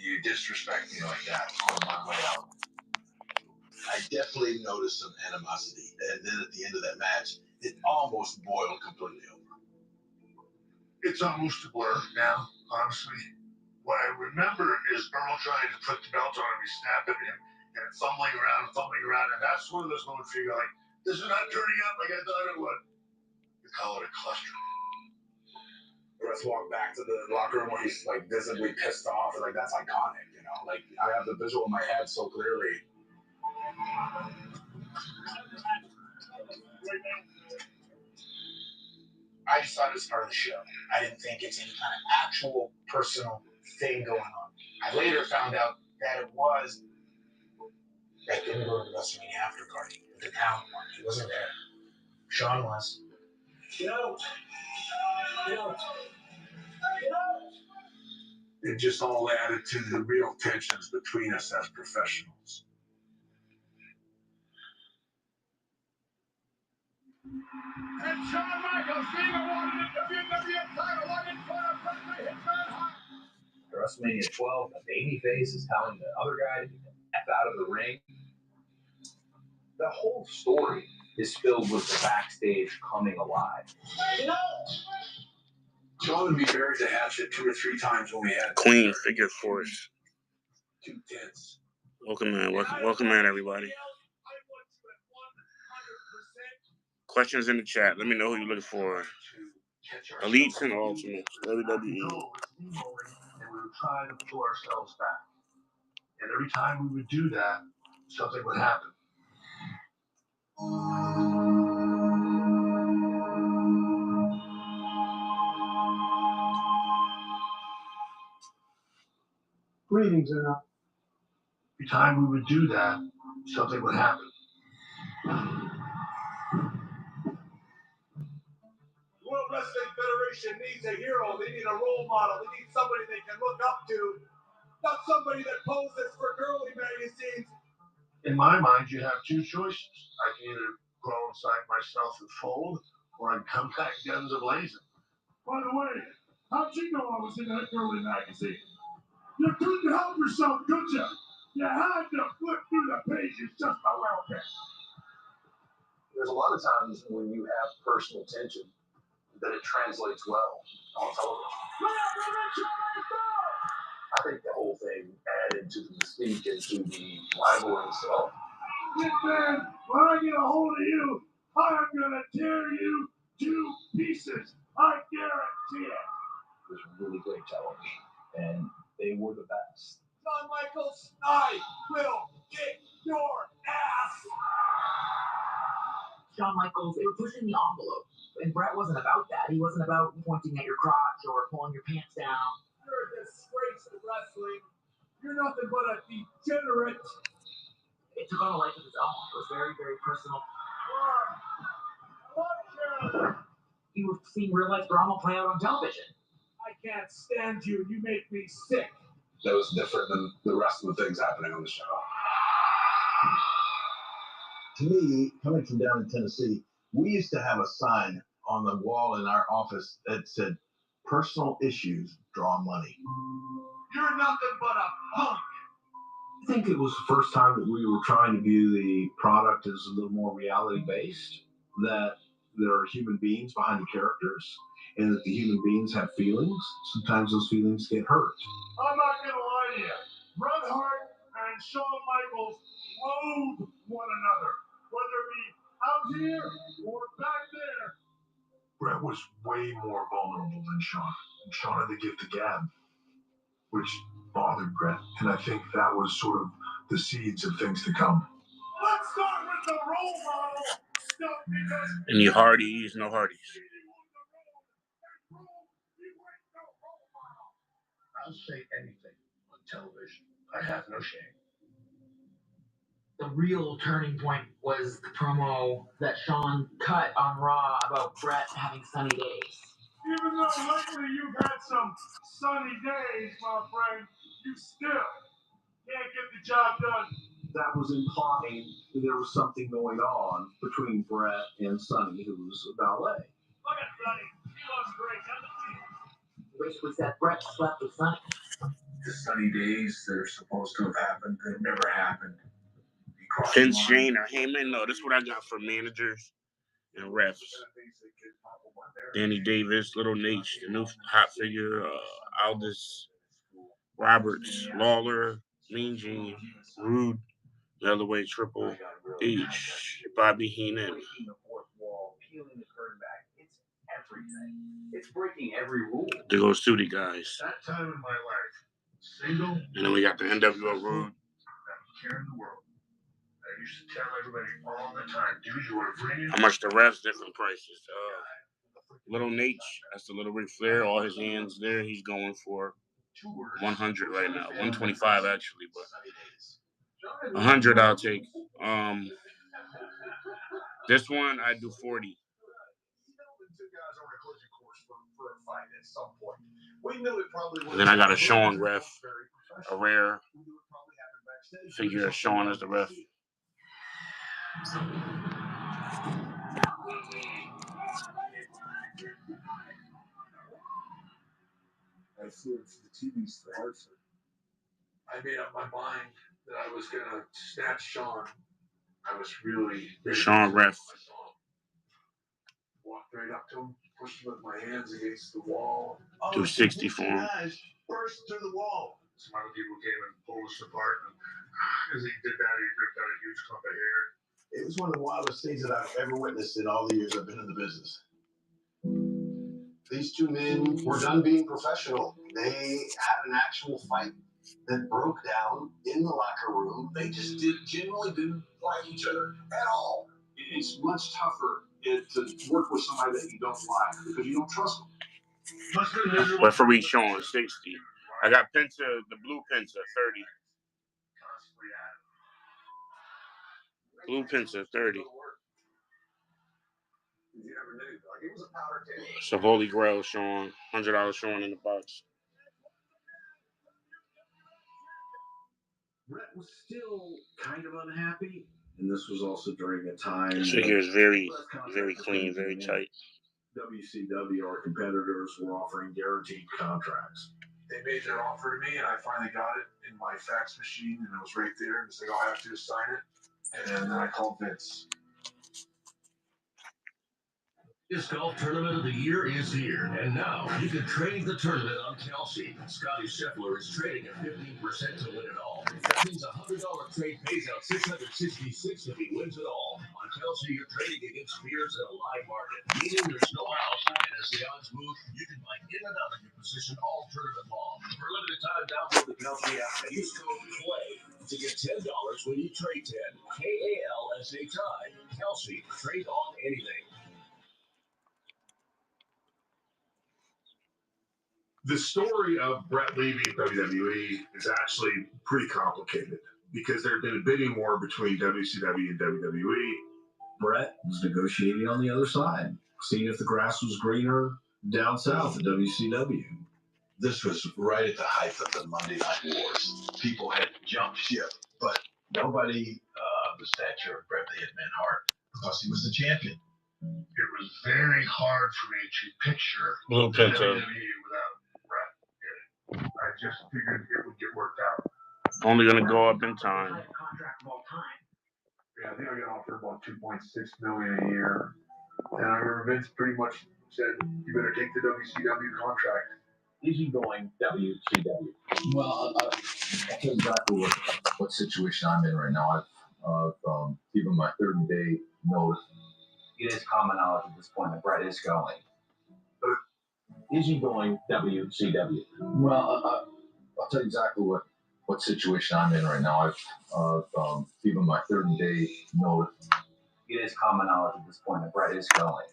you disrespect me like that on my way out. I definitely noticed some animosity, and then at the end of that match, it almost boiled completely over. It's almost a blur now, honestly. What I remember is Earl trying to put the belt on him, he's snapping him, and fumbling around, and that's one of those moments where you're like, this is not turning out like I thought it would. You call it a cluster. Let's walk back to the locker room where he's like visibly pissed off, and like that's iconic, you know. Like I have the visual in my head so clearly. I just thought it was part of the show. I didn't think it's any kind of actual personal thing going on. I later found out that it was. That didn't go to the WrestleMania after party. The town one. He wasn't there. Sean was. Get out! It just all added to the real tensions between us as professionals. And Shawn Michaels being awarded a WWE title on in front of Wesley Hitman Hart. WrestleMania 12, a babyface is telling the other guy to get the F out of the ring. The whole story is filled with the backstage coming alive. John and me buried the hatchet 2 or 3 times when we had Queen Figure Force. 2 tenths. Welcome in, welcome in, everybody. Questions in the chat. Let me know who you're looking for. Elites and Ultimates, WWE. And we were trying to pull ourselves back. And every time we would do that, something would happen. Greetings, enough. Every time we would do that, something would happen. World Wrestling Federation needs a hero. They need a role model. They need somebody they can look up to. Not somebody that poses for girly magazines. In my mind, you have 2 choices. I can either grow inside myself and fold, or I can come back guns a-blazing. By the way, how'd you know I was in that girly magazine? You couldn't help yourself, could you? You had to flip through the pages just a little bit. There's a lot of times when you have personal tension that it translates well on television. I think the whole thing added to the mystique and to the rivalry itself. Man, when I get a hold of you, I'm gonna tear you to pieces. I guarantee it. It was really great television, and they were the best. Shawn Michaels, I will kick your ass. Shawn Michaels, they were pushing the envelope. And Brett wasn't about that. He wasn't about pointing at your crotch or pulling your pants down. You're a disgrace to wrestling. You're nothing but a degenerate. It took on a life of its own. It was very, very personal. You were seeing real life drama play out on television. I can't stand you. You make me sick. That was different than the rest of the things happening on the show. To me, coming from down in Tennessee, we used to have a sign on the wall in our office that said, "Personal issues draw money." You're nothing but a punk. I think it was the first time that we were trying to view the product as a little more reality-based, that there are human beings behind the characters, and that the human beings have feelings. Sometimes those feelings get hurt. I'm not going to lie to you. Bret Hart and Shawn Michaels loathe one another, whether it be out here or back there. Brett was way more vulnerable than Shawn. And Shawn had the gift of gab, which bothered Brett. And I think that was sort of the seeds of things to come. Let's start with the role model stuff because... And you Hardys, no Hardys. I'll say anything on television. I have no shame. The real turning point was the promo that Shawn cut on Raw about Brett having sunny days. Even though lately you've had some sunny days, my friend, you still can't get the job done. That was implying that there was something going on between Brett and Sonny, who was a valet. Look at Sonny. He looks great, doesn't he? Basically said Brett slept with Sonny. the sunny days that are supposed to have happened, they've never happened. Vince, Shane, or Heyman? No, this is what I got for managers and refs. Danny Davis, Little Nate, the new hot figure, Aldis Roberts, Lawler, Mean Gene, Rude, Featherweight Triple H, Bobby Heenan. It's breaking every rule. There goes Sooty guys. That time in my life, single. And then we got the NWO Rude. Care in the world. I used to tell everybody all the time, dude, you are bringing. How much the refs? Different prices. Little Nate, that's the little Ric Flair. All his hands there. He's going for 100 right now. 125 actually, but 100 I'll take. This one I do 40. And then I got a Sean ref, a rare figure of Sean as the ref. I flew into the TVs for Hartford. I made up my mind that I was gonna snatch Sean. I was really Sean ref. Walked right up to him, pushed him with my hands against the wall. Do 60 for him. Burst through the wall. Some other people came and pulled us apart. And as he did that, he ripped out a huge clump of hair. It was one of the wildest things that I've ever witnessed in all the years I've been in the business. These two men were done being professional. They had an actual fight that broke down in the locker room. They just genuinely didn't like each other at all. It's much tougher to work with somebody that you don't like because you don't trust them. Referee Sean 60. I got Penta, the blue Penta 30. Blue Penta 30. Savoli Grail Sean, $100 Sean in the box. Brett was still kind of unhappy, and this was also during a time. This figure is very, very clean, very tight. WCW, our competitors, were offering guaranteed contracts. They made their offer to me, and I finally got it in my fax machine, and it was right there. And they said, "All I have to do is sign it." And then I called Vince. This golf tournament of the year is here, and now you can trade the tournament on Kelsey. Scotty Scheffler is trading at 15% to win it all. That means a $100 trade pays out $666 if he wins it all. On Kelsey, you're trading against fears in a live market, meaning there's no house, and as the odds move, you can buy in and out of your position all tournament long. For a limited time, download the Kelsey app and use code PLAY to get $10 when you trade 10. KALSHI. Kelsey, trade on anything. The story of Brett leaving WWE is actually pretty complicated because there had been a bidding war between WCW and WWE. Brett was negotiating on the other side, seeing if the grass was greener down south at WCW. This was right at the height of the Monday Night Wars. People had jumped ship, but nobody of the stature of Bret the Hitman Hart because he was the champion. It was very hard for me to picture Blue Penta. WWE without Brett. I just figured it would get worked out. Only gonna go up in time. Yeah, I think I got offered about $2.6 million a year, and I remember Vince pretty much said, "You better take the WCW contract." Easy going WCW. Well, I'll tell you exactly what situation I'm in right now. I've given my 30-day notice. It is common knowledge at this point that Brett is going. Is he going WCW? Well, I'll tell you exactly what situation I'm in right now. I've given my 30-day notice. It is common knowledge at this point that Brett is going.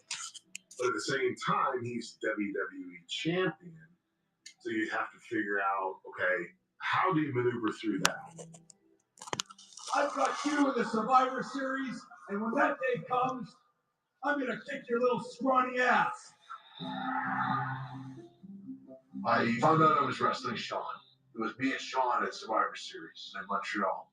But at the same time, he's WWE champion. So you have to figure out, okay, how do you maneuver through that? I've got you in the Survivor Series, and when that day comes, I'm gonna kick your little scrawny ass. I found out I was wrestling Sean. It was me and Sean at Survivor Series in Montreal.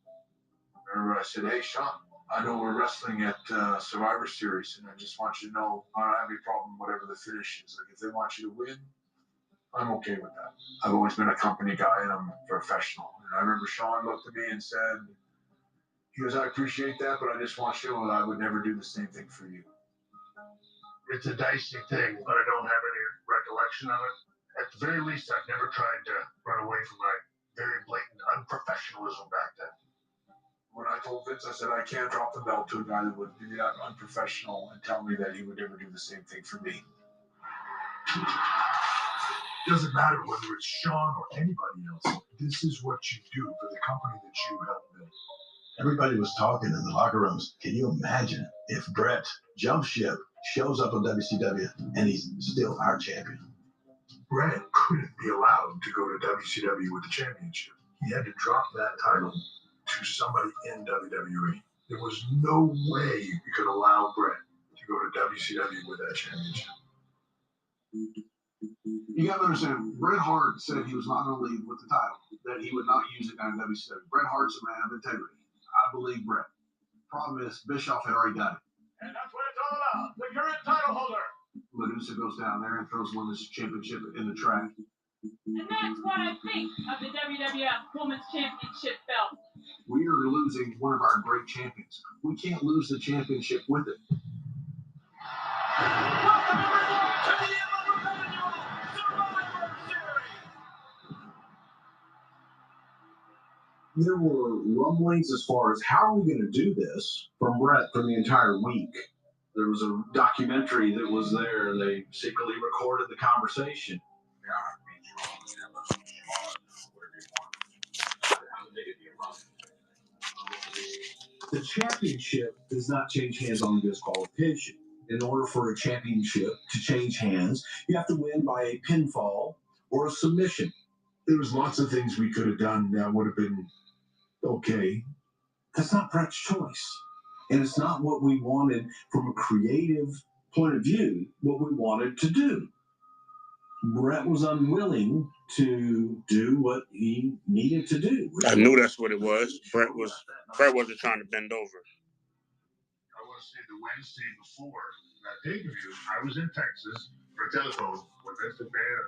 I remember I said, "Hey, Sean, I know we're wrestling at Survivor Series, and I just want you to know I don't have any problem whatever the finish is. Like, if they want you to win, I'm okay with that. I've always been a company guy and I'm a professional. And I remember Sean looked at me and said, he goes, I appreciate that, but I just want you to know that I would never do the same thing for you. It's a dicey thing, but I don't have any recollection of it. At the very least, I've never tried to run away from my very blatant unprofessionalism back then. When I told Vince, I said, I can't drop the belt to a guy that would be that unprofessional and tell me that he would never do the same thing for me. Doesn't matter whether it's Sean or anybody else. This is what you do for the company that you helped build. Everybody was talking in the locker rooms. Can you imagine if Brett jump ship shows up on WCW and he's still our champion? Brett couldn't be allowed to go to WCW with the championship. He had to drop that title to somebody in WWE. There was no way you could allow Brett to go to WCW with that championship. You got to understand, Bret Hart said he was not going to leave with the title, that he would not use it down in WCW. Bret Hart's a man of integrity. I believe Bret. Problem is, Bischoff had already got it. And that's what it's all about, the current title holder. Medusa goes down there and throws Women's Championship in the trash. And that's what I think of the WWF Women's Championship belt. We are losing one of our great champions. We can't lose the championship with it. Welcome everyone to the annual Survivor Series. There were rumblings as far as how are we going to do this from Brett for the entire week. There was a documentary that was there, and they secretly recorded the conversation. The championship does not change hands on disqualification. In order for a championship to change hands, you have to win by a pinfall or a submission. There was lots of things we could have done that would have been okay. That's not Brett's choice. And it's not what we wanted from a creative point of view, what we wanted to do. Brett was unwilling to do what he needed to do. I knew that's what it was. Brett wasn't trying to bend over. I want to say the Wednesday before that pay-per-view, I was in Texas for a telephone with Vince McMahon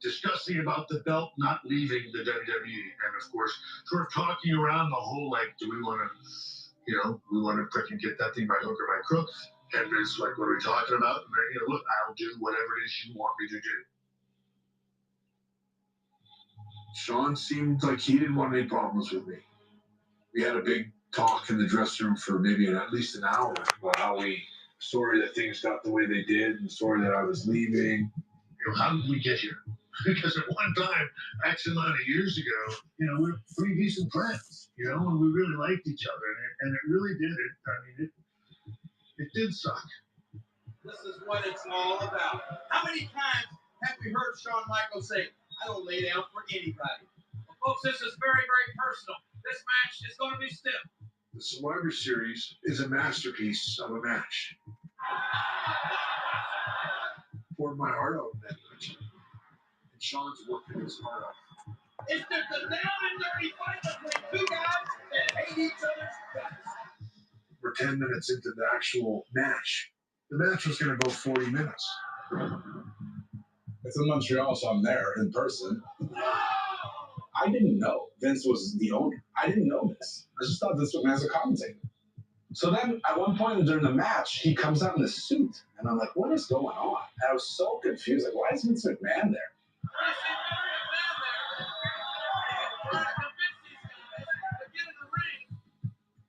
discussing about the belt not leaving the WWE. And of course, sort of talking around the whole, like, do we want to, we want to freaking get that thing by hook or by crook? And Vince, like, what are we talking about? And, look, I'll do whatever it is you want me to do. Sean seemed like he didn't want any problems with me. We had a big talk in the dressing room for maybe at least an hour about how sorry that things got the way they did, and sorry that I was leaving. How did we get here? Because at one time, X amount of years ago, we were pretty decent friends, and we really liked each other, and it really did. It did suck. This is what it's all about. How many times have we heard Shawn Michaels say, I don't lay down for anybody? Well, folks, this is very, very personal. This match is going to be stiff. The Survivor Series is a masterpiece of a match. Poured my heart out in that match. And Sean's working his heart out. It's just a down and dirty fight between two guys that hate each other's guts. We're 10 minutes into the actual match. The match was going to go 40 minutes. It's in Montreal, so I'm there in person. I didn't know Vince was the owner. I didn't know this. I just thought Vince McMahon was a commentator. So then, at one point during the match, he comes out in a suit, and I'm like, "What is going on?" And I was so confused. Like, why is Vince McMahon there?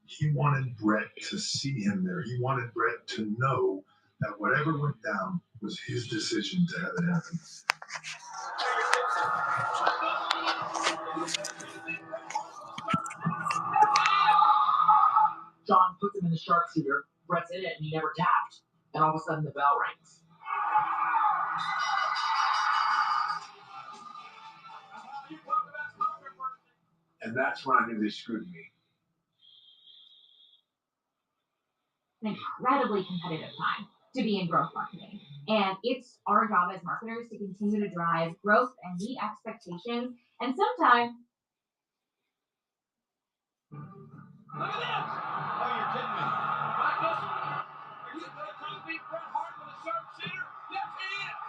He wanted Brett to see him there. He wanted Brett to know that whatever went down was his decision to have it happen. John puts him in the sharpshooter, Brett's in it, and he never tapped. And all of a sudden, the bell rings. And that's when I knew they screwed me. An incredibly competitive time to be in growth marketing. And it's our job as marketers to continue to drive growth and meet expectations. And sometimes... Look at this! Oh, you're kidding me. Michaels, are you going to beat Bret Hart with a sharpshooter? Yes, he is!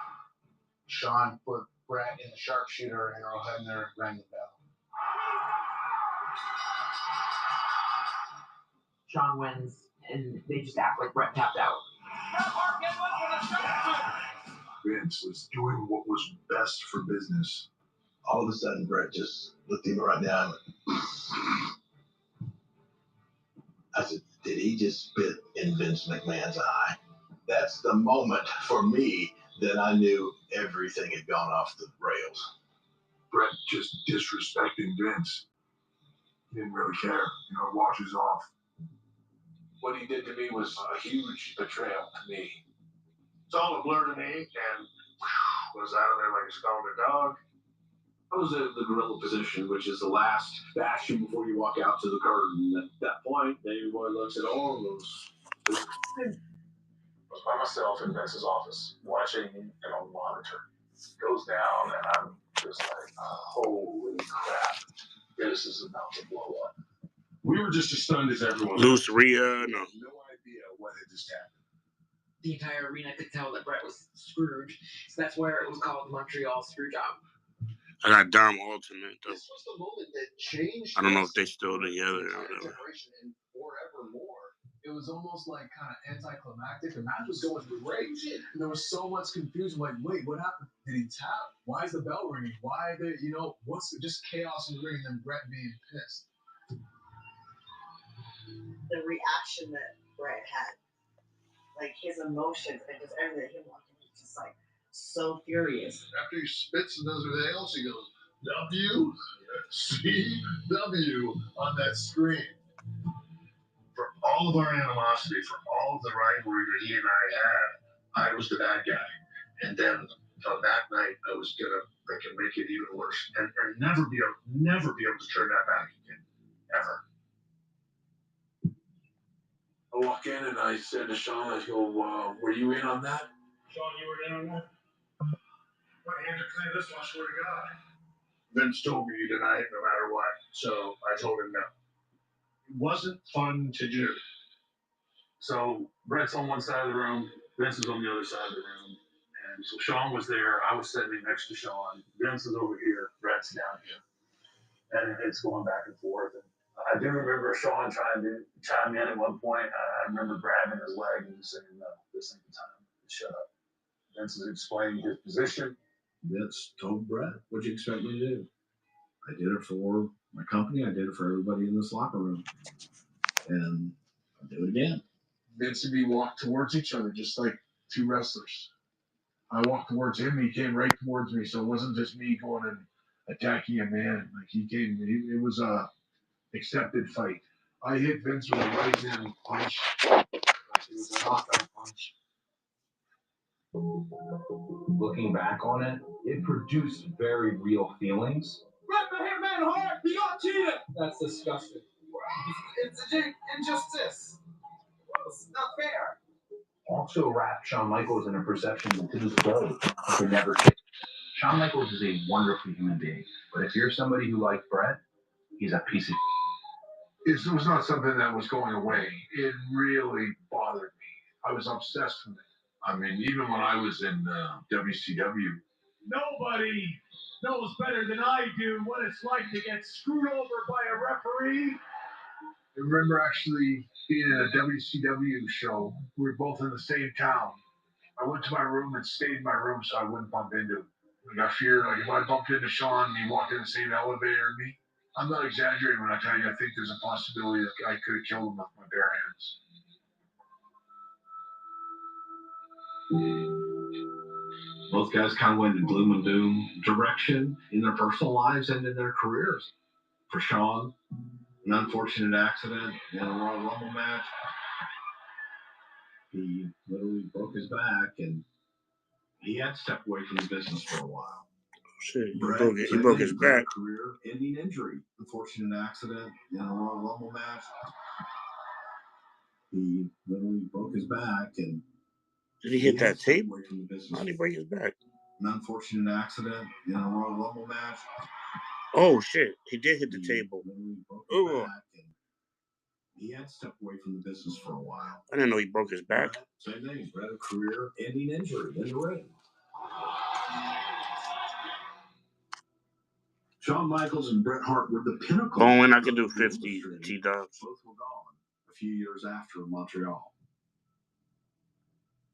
Sean put Brett in the sharpshooter, and Earl Hebner rang the bell. Sean wins, and they just act like Brett tapped out. Vince was doing what was best for business. All of a sudden, Brett just looked him right down. I said, did he just spit in Vince McMahon's eye? That's the moment for me that I knew everything had gone off the rails. Brett just disrespecting Vince. He didn't really care. Washes off. What he did to me was a huge betrayal to me. It's all a blur to me, and was out of there like a scalded dog. I was in the gorilla position, which is the last bastion before you walk out to the curtain. At that point, Davey Boy looks at all of those. I was by myself in Vince's office, watching it on the monitor. It goes down, and I'm just like, holy crap, this is about to blow up. We were just as stunned as everyone. Luce Rhea, no. No idea what had just happened. The entire arena could tell that Brett was Scrooge, so that's where it was called the Montreal Screwjob. I got Dom Ultimate, though. This was the moment that changed. I don't know if they still together or whatever. Generation and forevermore. It was almost like kind of anticlimactic. The match was going great. And there was so much confusion. Like, wait, what happened? Did he tap? Why is the bell ringing? Why the, what's just chaos in the ring, and then Brett being pissed. The reaction that Brett had, like his emotions and just everything, he was just like so furious. After he spits and does everything else, he goes, W-C-W on that screen. For all of our animosity, for all of the rivalry that he and I had, I was the bad guy. And then on that night, I was gonna make it even worse, and never be able to turn that back again, ever. I walk in and I said to Sean, I go, were you in on that? Sean, you were in on that? My hands are clean this one, I swear to God. Vince told me you denied it no matter what, so I told him no. It wasn't fun to do. So Brett's on one side of the room, Vince is on the other side of the room. And so Sean was there, I was sitting next to Sean. Vince is over here, Brett's down here. And it's going back and forth. And I do remember Sean trying to chime in at one point. I remember grabbing his leg and saying, no, this ain't the time. Shut up. Vince is explaining his position. Vince told Brett, what'd you expect me to do? I did it for my company. I did it for everybody in this locker room. And I'll do it again. Vince and me walked towards each other just like two wrestlers. I walked towards him, he came right towards me, so it wasn't just me going and attacking a man. Like he came, it was a accepted fight. I hit Vince with a right hand punch. It was a knockout punch. Looking back on it, it produced very real feelings. Brett the Hitman Hart, he got cheated! That's disgusting. It's injustice. It's not fair. Also wrapped Shawn Michaels in a perception that to this day could never change. Shawn Michaels is a wonderful human being, but if you're somebody who likes Brett, he's a piece of. It was not something that was going away. It really bothered me. I was obsessed with it. I mean, even when I was in WCW. Nobody knows better than I do what it's like to get screwed over by a referee. I remember actually being at a WCW show. We were both in the same town. I went to my room and stayed in my room so I wouldn't bump into him. Like I feared, like if I bumped into Sean and he walked in the same elevator as me, I'm not exaggerating when I tell you I think there's a possibility that I could have killed him with my bare hands. Both guys kind of went in gloom and doom direction in their personal lives and in their careers. For Sean, an unfortunate accident in a Royal Rumble match. He literally broke his back and he had stepped away from the business for a while. Shit, he broke his back. Career-ending injury. Unfortunate accident in a Royal Rumble match. He literally broke his back and did he hit that tape? How did he break his back? An unfortunate accident in a Royal Rumble match. Oh shit, he did hit the table. Oh. He had stepped away from the business for a while. I didn't know he broke his back. Same thing. Brett, a career-ending injury in the ring. Shawn Michaels and Bret Hart were the pinnacle. Oh, and I could do 50 T-Dubs. Both were gone a few years after Montreal.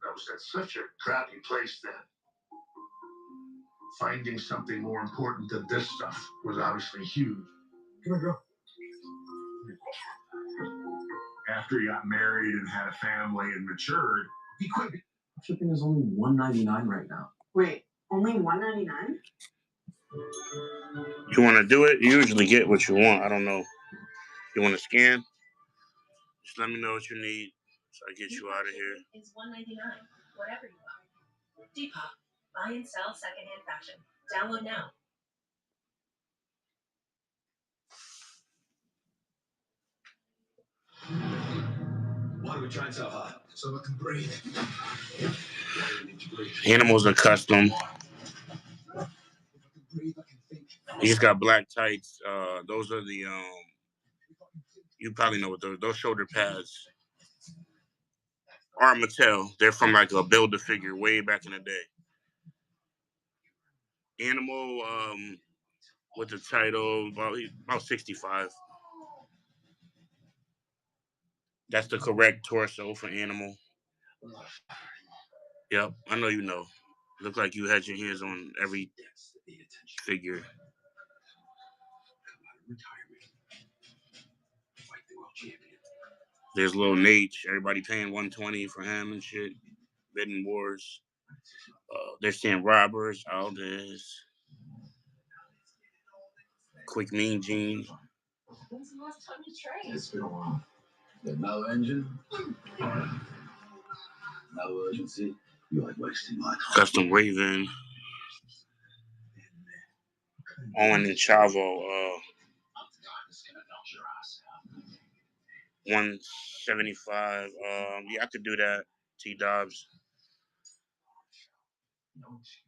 That was such a crappy place then. Finding something more important than this stuff was obviously huge. Come on, girl. After he got married and had a family and matured, he quit. Shipping is only $1.99 right now. Wait, only $1.99? You want to do it? You usually get what you want. I don't know. You want to scan? Just let me know what you need so I get you out of here. Is $1.99, whatever you want. Depop, buy and sell secondhand fashion. Download now. Why do we try so hard? So I can breathe. Animals are custom. He's got black tights. Those are the you probably know what those shoulder pads are. Mattel. They're from like a Build-A-Figure way back in the day. Animal with the title about 65. That's the correct torso for Animal. Yep, I know you know. Look like you had your hands on every figure. There's Lil Nate. Everybody paying $120 for him and shit. Bidding wars. They're saying robbers. All this. Quick Mean Gene. When's the last time you trained? It's been a while. Got no engine. No urgency. You like wasting my time. Custom Raven. Owen and Chavo. 175. Yeah, I could do that. T-Dobbs.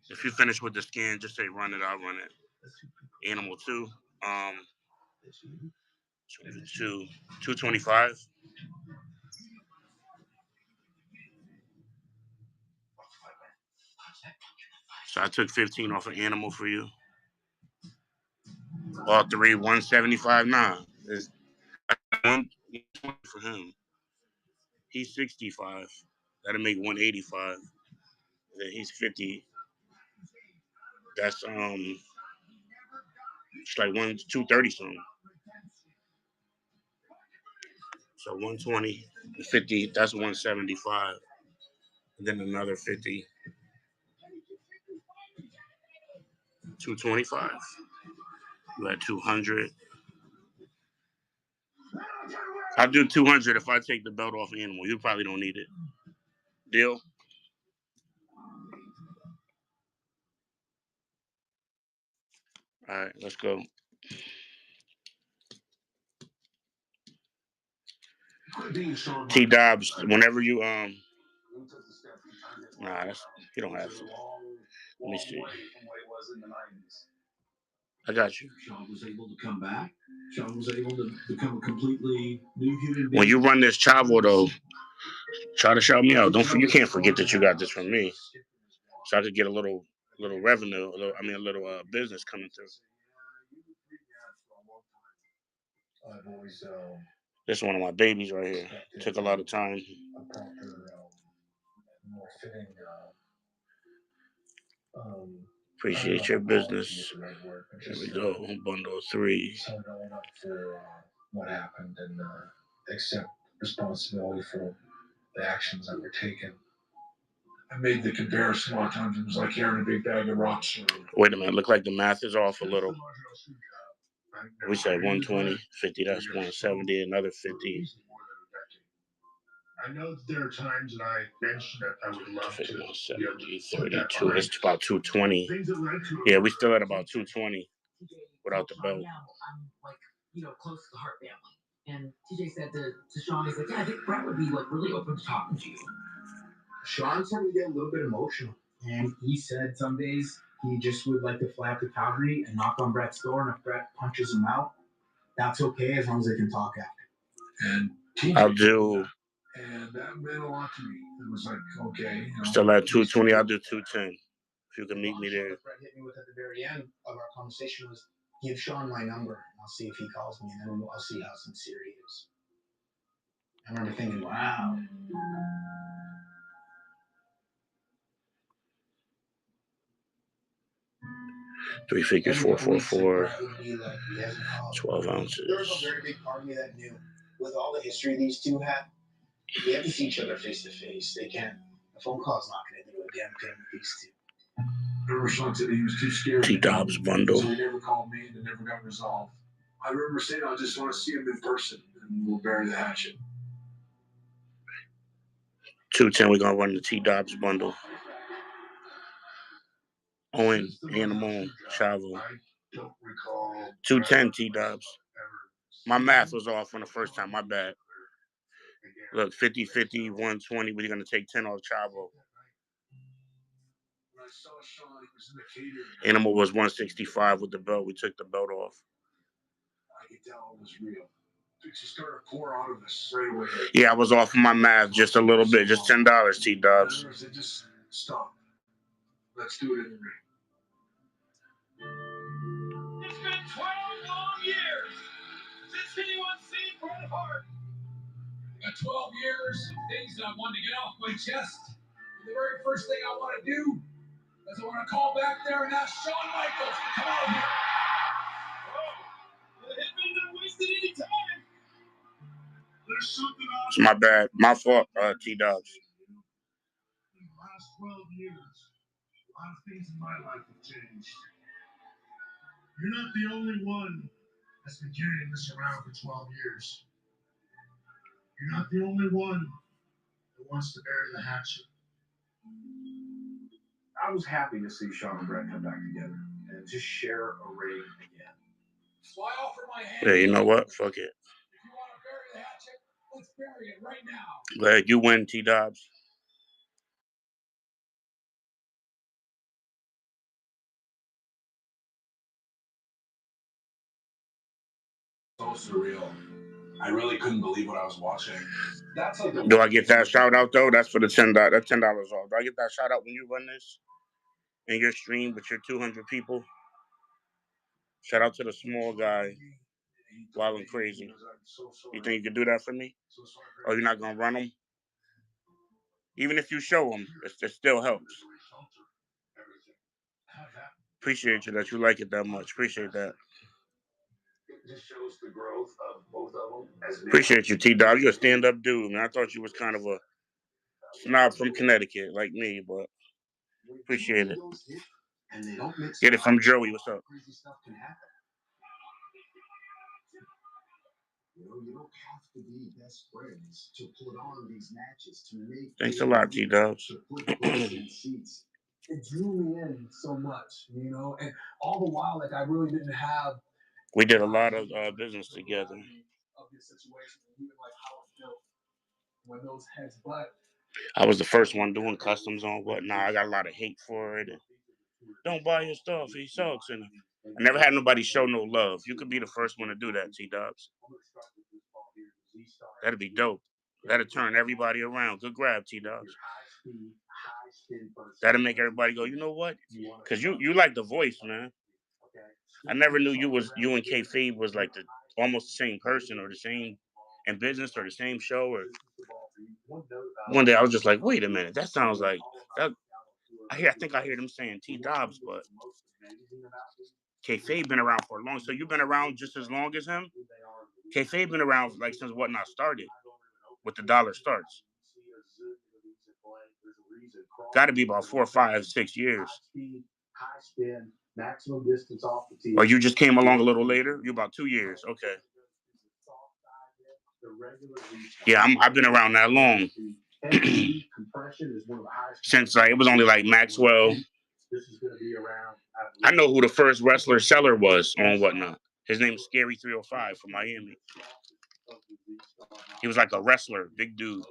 If you finish with the scan, just say run it. I'll run it. Animal 2. 225. So I took 15 off of Animal for you. All three, 175. Nah, it's 120 for him. He's 65. That'll make 185. Then he's 50. That's it's like 230 something. So 120, 50. That's 175. And then another 50. 225. You had 200. I'll do 200 if I take the belt off Animal. You probably don't need it. Deal? All right, let's go. T-Dobbs, whenever you nah, you don't have to. Let me see. I got you. Shawn was able to come back. Shawn was able to become a completely new human being. When you run this Chavo though, try to shout me out. You can't forget that you got this from me, so I could get a little revenue, a little business coming through. This is one of my babies right here. Took a lot of time. Appreciate your business. There we go. Bundle 3. So to own up for what happened and accept responsibility for the actions that were taken. I made the comparison a lot of times. It was like carrying a big bag of rocks. Wait a minute. Look like the math is off a little. We said 120, 50. That's 170. Another 50. I know that there are times that I mentioned that I would love to 170, 32. It's about 220. Yeah, we still at about 220 without the belt. Now I'm close to the Hart family. And TJ said to Shawn, he's like, yeah, I think Bret would be really open to talking to you. Shawn started to get a little bit emotional. And he said some days he just would like to fly up to Calgary and knock on Bret's door. And if Bret punches him out, that's okay as long as they can talk after. And I'll do. And that meant a lot to me. It was like, okay. Still at 220. I'll do 210. If you can meet me there. Bret hit me with at the very end of our conversation was, give Sean my number, and I'll see if he calls me, and then I'll see how sincere he is. I remember thinking, wow. Three figures, 444, Like, 12 ounces. There was a very big part of me that knew, with all the history these two had, they have to see each other face to face. They can't. A phone call is not going to do a damn thing with these two. I remember Sean said he was too scared. T-Dobbs bundle. So he never called me and it never got resolved. I remember saying, I just want to see him in person and we'll bury the hatchet. 210, we're going to run the T-Dobbs bundle. Owen, Animal, Chavo. 210 T-Dobbs. My math was off on the first time, my bad. Look, 50-50, 120, we're going to take 10 off Chavo. Animal was 165 with the belt. We took the belt off. I could tell it was real. She started to pour out of us right away. Yeah, I was off of my math just a little bit. Just $10, T-Dobbs. I said, just stop. Let's do it in the ring. It's been 12 long years since anyone's seen Bret Hart. I got 12 years of things that I wanted to get off my chest. And the very first thing I want to do is I want to call back there and ask Shawn Michaels to come out here. The Hitman not wasted any time. There's something It's my bad. My fault, T-Dobbs. In the last 12 years, a lot of things in my life have changed. You're not the only one that's been carrying this around for 12 years. You're not the only one that wants to bury the hatchet. I was happy to see Shawn and Bret come back together and just share a ring again. So I offer my hand. Yeah, you know what? Fuck it. If you want to bury the hatchet, let's bury it right now. Glad you win, T-Dobbs. So surreal. I really couldn't believe what I was watching. That's like Do I get that shout out though? That's for the $10. That's $10 off. Do I get that shout out when you run this in your stream with your 200 people? Shout out to the small guy, WiLD&CRAZy. You think you can do that for me? Or you're not gonna run them? Even if you show them, it still helps. Appreciate you that you like it that much. Appreciate that. It just shows the growth of both of them. Appreciate you, T-Dog. You're a stand-up dude, man. I thought you was kind of a snob from Connecticut, like me, but appreciate it. Get it from Joey. What's up? You don't have to be best friends to put on these matches to make. Thanks a lot, T-Dubs. It drew me in so much, you know, and all the while, like, I really didn't have. We did a lot of business together. Of this situation, even like how it felt when those heads butt. I was the first one doing customs on whatnot. I got a lot of hate for it. And don't buy his stuff. He sucks. And I never had nobody show no love. You could be the first one to do that, T-Dubs. That'd be dope. That'd turn everybody around. Good grab, T-Dubs. That'll make everybody go, you know what? Because you like the voice, man. I never knew you and Kayfabe was like almost the same person or the same in business or the same show. Or one day I was just like, wait a minute, that sounds like that. I think I hear them saying T-Dobbs, but Kayfabe been around for a long. So you've been around just as long as him? Kayfabe been around like since whatnot started, with the dollar starts. Got to be about 4, 5, 6 years. High spin, maximum distance off the tee. Or you just came along a little later? You about 2 years, okay. Yeah, I've been around that long. Since it was only like Maxwell. I know who the first wrestler seller was on whatnot. His name's Scary 305 from Miami. He was like a wrestler, big dude.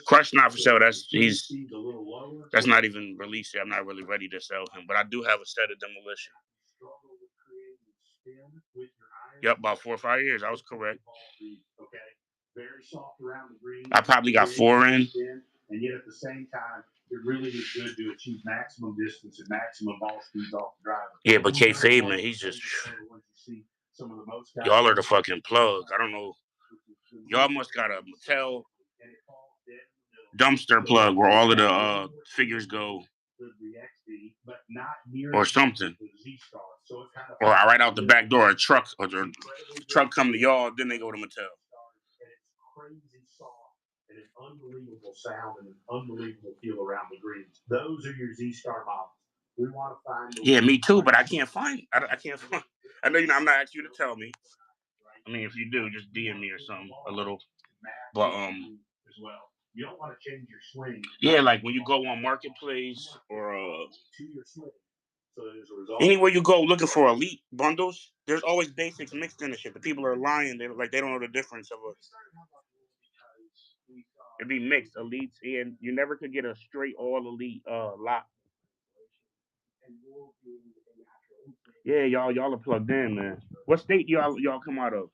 Crush not for sale. That's not even released yet. I'm not really ready to sell him, but I do have a set of Demolition. Yep, about 4 or 5 years. I was correct. I probably got 4 in. And yet at the same time, It really is good to achieve maximum distance and maximum ball speeds off the driver. Yeah, but kayfabe, man, he's just... Y'all are the fucking plug. I don't know. Y'all must got a Mattel dumpster plug where all of the figures go. Or something. Or right out the back door, a truck come to y'all, then they go to Mattel. And an unbelievable sound and an unbelievable feel around the greens. Those are your Z-Star models. We want to find. Yeah, me too, but I can't find. I can't find. I know I'm not asking you to tell me. I mean, if you do, just DM me or something. A little. But as well. You don't want to change your swing. Yeah, like when you go on Marketplace or anywhere you go looking for elite bundles, there's always basics mixed in the shit. The people are lying. They don't know the difference of it. It'd be mixed elites, and you never could get a straight all elite lot. Yeah, y'all are plugged in, man. What state y'all come out of?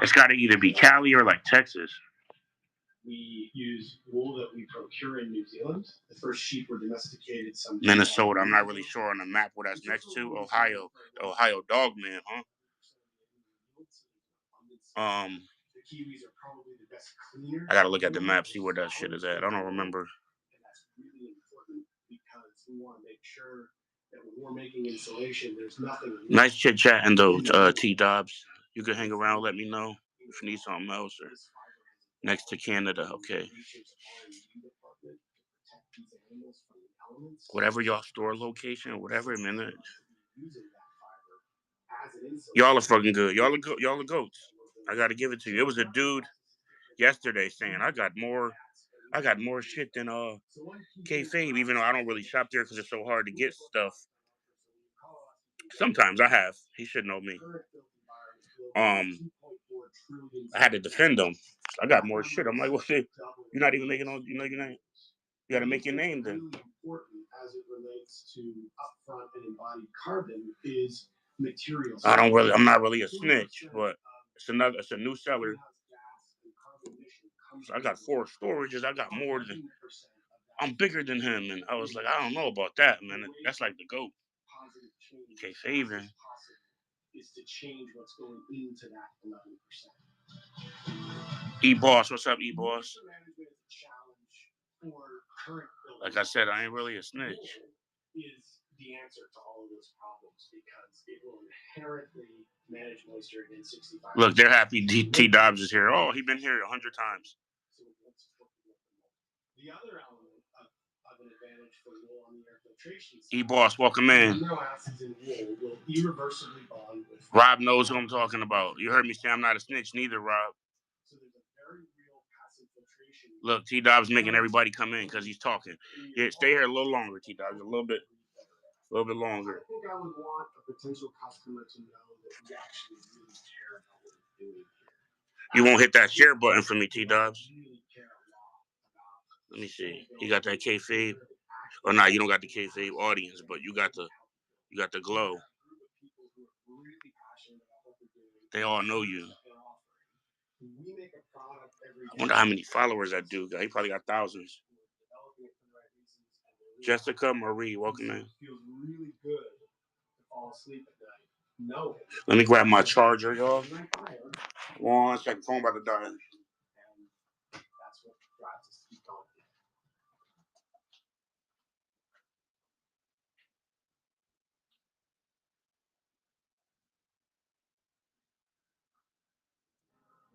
It's got to either be Cali or like Texas. We use wool that we procure in New Zealand. The first sheep were domesticated some Minnesota. I'm not really sure on the map where that's next to. Ohio. The Ohio dog man, huh? I gotta look at the map, see where that shit is at. I don't remember. And that's really important because we want to make sure that when we're making insulation, there's nothing. Nice chit chatting though, T Dobbs. You can hang around, let me know if you need something else or next to Canada, okay. Whatever y'all store location or whatever, man. Y'all are fucking good. Y'all are goats. I gotta give it to you. It was a dude yesterday saying I got more shit than kayfabe, even though I don't really shop there because it's so hard to get stuff. Sometimes I have. He should know me. I had to defend him. I got more shit. I'm like, well, shit, you're not even making your name. You got to make your name then. Important as it relates to upfront and embodied carbon is materials. I'm not really a snitch, but it's a new seller. So I got 4 storages. I got more than. I'm bigger than him, and I was like, I don't know about that, man. That's like the GOAT. Kayfabe. Is to change what's going into that 11%. E-Boss, what's up, E-Boss? Like I said, I ain't really a snitch. Is the answer to all of those problems because it will inherently manage moisture in 65. Look, they're happy T Dobbs is here. Oh, he's been here 100 times. The other element of an advantage for wool on the air filtration side. E-Boss, welcome in. Amino acids in wool will irreversibly bond with. Rob knows who I'm talking about. You heard me say I'm not a snitch neither, Rob. So there's a very real passive filtration. Look, T Dobbs making everybody come in because he's talking. Yeah, stay here a little longer, T Dobbs, a little bit longer. I think I would want a potential customer to know that we actually really care about what we're doing here. You won't hit that share button for me, T Dobbs. Let me see. You got that kayfabe? Or nah, you don't got the kayfabe audience, but you got the glow. They all know you. I wonder how many followers that dude got. He probably got thousands. Jessica Marie, welcome in. Let me grab my charger, y'all. 1 second, phone about to die.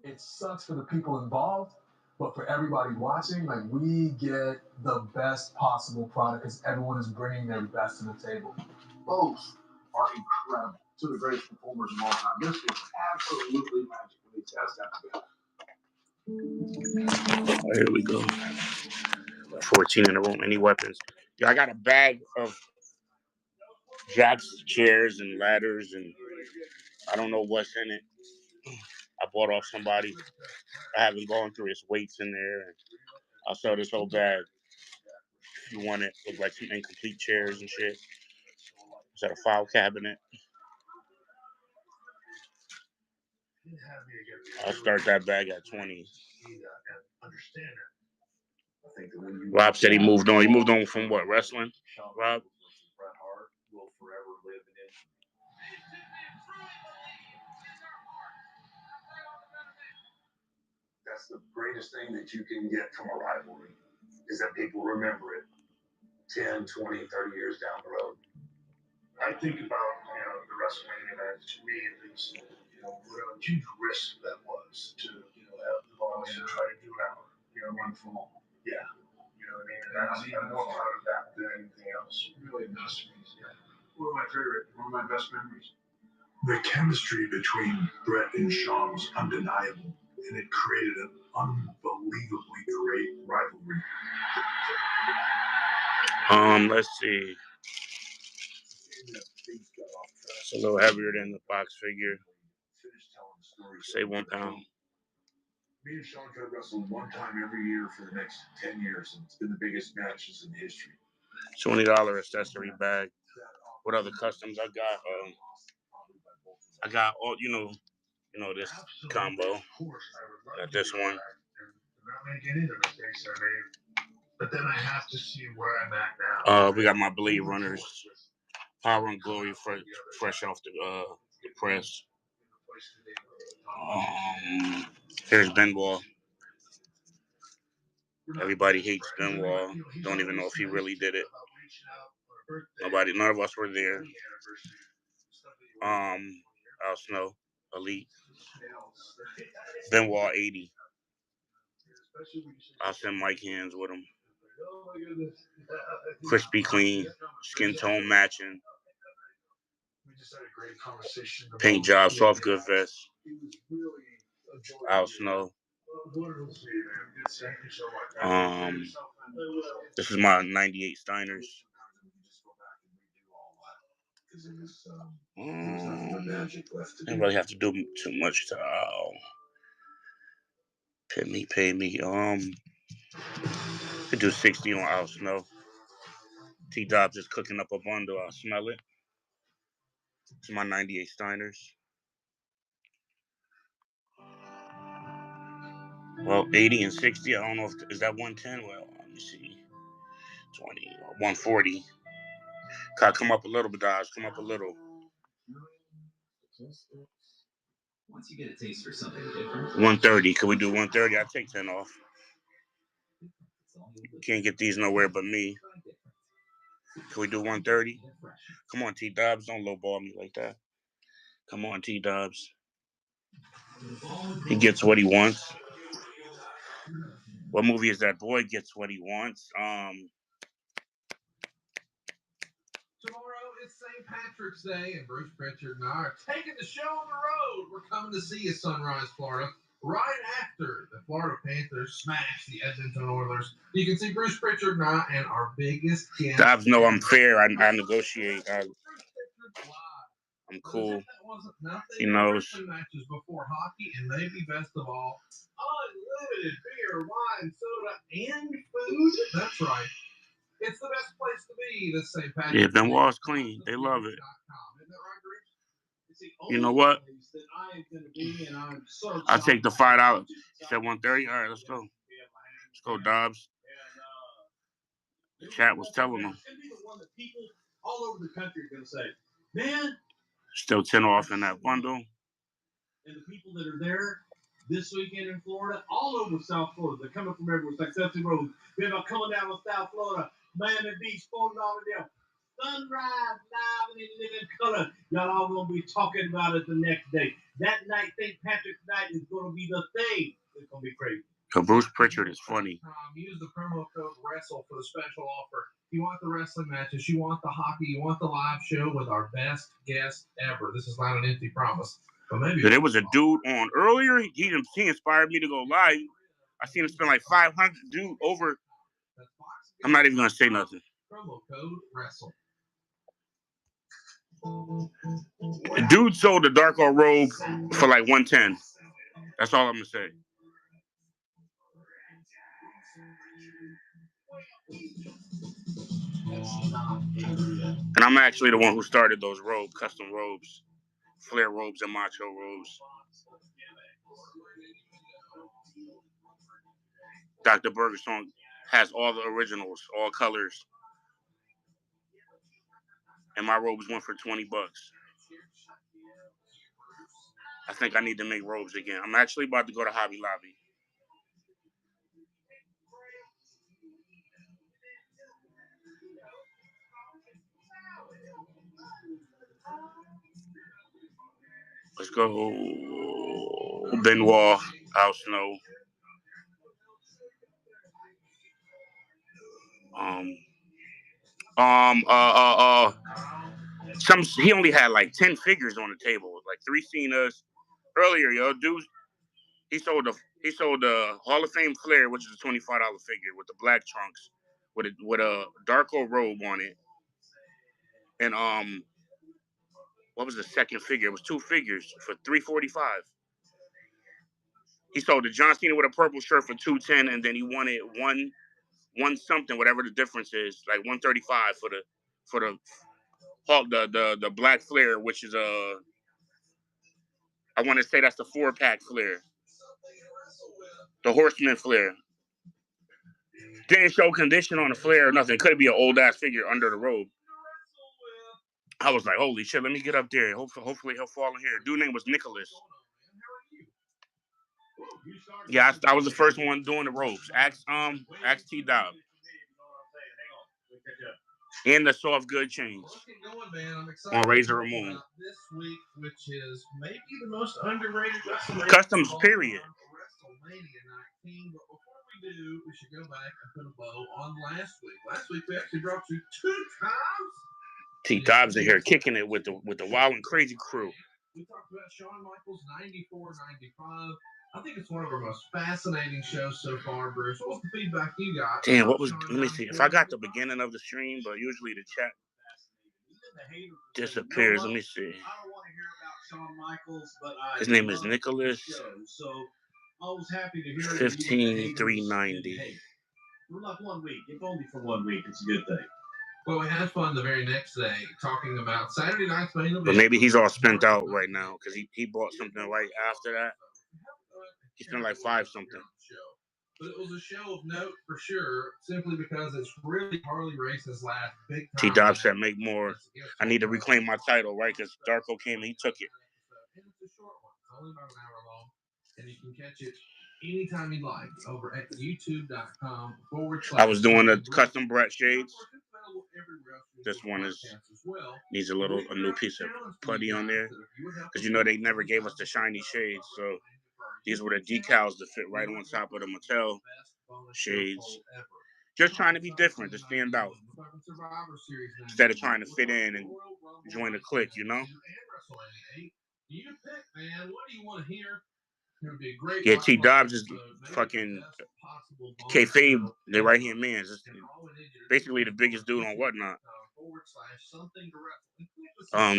It sucks for the people involved, but for everybody watching, like, we get the best possible product because everyone is bringing their best to the table. Both are incredible. 2 of the greatest performers of all time. This is absolutely magic when these guys got together. Here we go. 14 in the room. Any weapons? Yeah, I got a bag of Jack's chairs and ladders, and I don't know what's in it. I bought off somebody. I haven't gone through his weights in there. And I'll sell this whole bag. If you want it, look like some incomplete chairs and shit. Is that a file cabinet? I'll start that bag at 20. see that and understand it. I think that when you Rob said he moved on. He moved on from what, wrestling? Rob? Bret Hart will forever live in infamy. That's the greatest thing that you can get from a rivalry, is that people remember it 10, 20, 30 years down the road. I think about, the WrestleMania match, to me at least, what a huge risk that was to, have the boss and try to do it out, one for all. Yeah. You know what I mean? And I'm more proud of that than anything else. Really a masterpiece. Yeah. One of my best memories. The chemistry between Bret and Shawn was undeniable, and it created an unbelievably great rivalry. Let's see. It's a little heavier than the box figure. Say 1 pound. Me and Shawn could have wrestled one time every year for the next 10 years, and it's been the biggest matches in history. $20 accessory bag. What other customs I got? I got all, this combo. Got this one. I'm not making any mistakes I made, but then I have to see where I'm at now. We got my Blade Runners. Power and Glory fresh off the press. Here's Benoit. Everybody hates Benoit. Don't even know if he really did it. None of us were there. Al Snow, Elite. Benoit 80. I'll send Mike hands with him. Crispy clean, skin tone matching. Paint job, soft good vest. Al Snow. This is my 98 Steiners. Didn't really have to do too much to pay me. Could do 60 on Al Snow. T-Dop just cooking up a bundle. I'll smell it. It's my 98 Steiners. Well, 80 and 60. I don't know is that 110. Well, let me see. 20 or 140. Gotta come up a little bit, guys. Come up a little. Once you get a taste for something different. 130. Could we do 130? I'll take 10 off. Can't get these nowhere but me. Can we do 130? Come on, T-Dubs. Don't lowball me like that. Come on, T-Dubs. He gets what he wants. What movie is that? Boy Gets What He Wants. Tomorrow is St. Patrick's Day, and Bruce Pritchard and I are taking the show on the road. We're coming to see you, Sunrise, Florida, right after the Florida Panthers smash the Edmonton Oilers. You can see Bruce Pritchard and I and our biggest guest. Dobbs know I'm fair. I negotiate. I'm cool. He knows. Matches before hockey, and maybe best of all, unlimited beer, wine, soda, and food. That's right. It's the best place to be this St. Patrick's Day. Yeah, Benoit's clean. They love it. You know what? I'll take the $5. You said 130? All right, let's go. Let's go, Dobbs. The chat was telling them. People all over the country are going to say, man. Still 10 off in that bundle. And the people that are there this weekend in Florida, all over South Florida, they're coming from everywhere. It's like Dusty Road. They're coming down with South Florida, Miami Beach, Fort Lauderdale, Sunrise, live and in living color. Y'all all going to be talking about it the next day. That night, St. Patrick's night, is going to be the thing. It's going to be crazy. So Bruce Pritchard is funny. Use the promo code WRESTLE for the special offer. You want the wrestling matches, you want the hockey, you want the live show with our best guest ever. This is not an empty promise. But maybe there was a dude on earlier. He inspired me to go live. I seen him spend like 500 dude over. I'm not even gonna say nothing. Promo code WRESTLE. The dude sold the Darko robe for like 110. That's all I'm gonna say. And I'm actually the one who started those custom robes, flare robes and macho robes. Dr. Burger song has all the originals, all colors. And my robes went for $20. I think I need to make robes again. I'm actually about to go to Hobby Lobby. Let's go. Benoit, Al Snow. He only had like 10 figures on the table, like 3 Cenas. Earlier, yo, dude, he sold the Hall of Fame Flair, which is a $25 figure with the black trunks, with a darko robe on it, and what was the second figure? It was 2 figures for $345. He sold the John Cena with a purple shirt for $210, and then he wanted one something, whatever the difference is, like $135 for the black Flair, which is I want to say that's the 4-pack Flair, the Horseman Flair. Didn't show condition on the Flair or nothing. Could be an old ass figure under the robe. I was like, holy shit, let me get up there. Hopefully he'll fall in here. Dude's name was Nicholas. Yeah, I was the first one doing the robes. Ask T-Dub. And the soft good chains. On Razor Ramon. This week, which is maybe the most underrated WrestleMania. Customs, period. WrestleMania 19. But before we do, we should go back and put a bow on last week. Last week we actually brought you 2 times. T-Dub's in here kicking it with the Wild and Crazy crew. We talked about Shawn Michaels 94-95. I think it's one of our most fascinating shows so far, Bruce. What was the feedback you got? Damn, what was? Let me see. If I got the beginning of the stream, but usually the chat disappears. Let me see. I don't want to hear about Shawn Michaels, but his name is Nicholas. So I was happy to hear 15,390. For like 1 week. If only for 1 week, it's a good thing. Well, we had fun the very next day talking about Saturday night's main event. But maybe he's all spent out right now because he bought something right after that. He spent like 5 something. But it was a show of note for sure, simply because it's really Harley Race's last big time. T-Dub said, make more. I need to reclaim my title, right? Because Darko came and he took it. And it's a short one. It's only about an hour long. And you can catch it anytime you like over at youtube.com/. I was doing the custom Brett shades. This one needs a new piece of putty on there. Because they never gave us the shiny shades. So these were the decals that fit right on top of the Mattel shades. Just trying to be different, to stand out. Instead of trying to fit in and join the clique, You pick, man. What do you want to hear? Yeah, T-Dubs is fucking kayfabe, the right-hand man. Basically the biggest dude on Whatnot.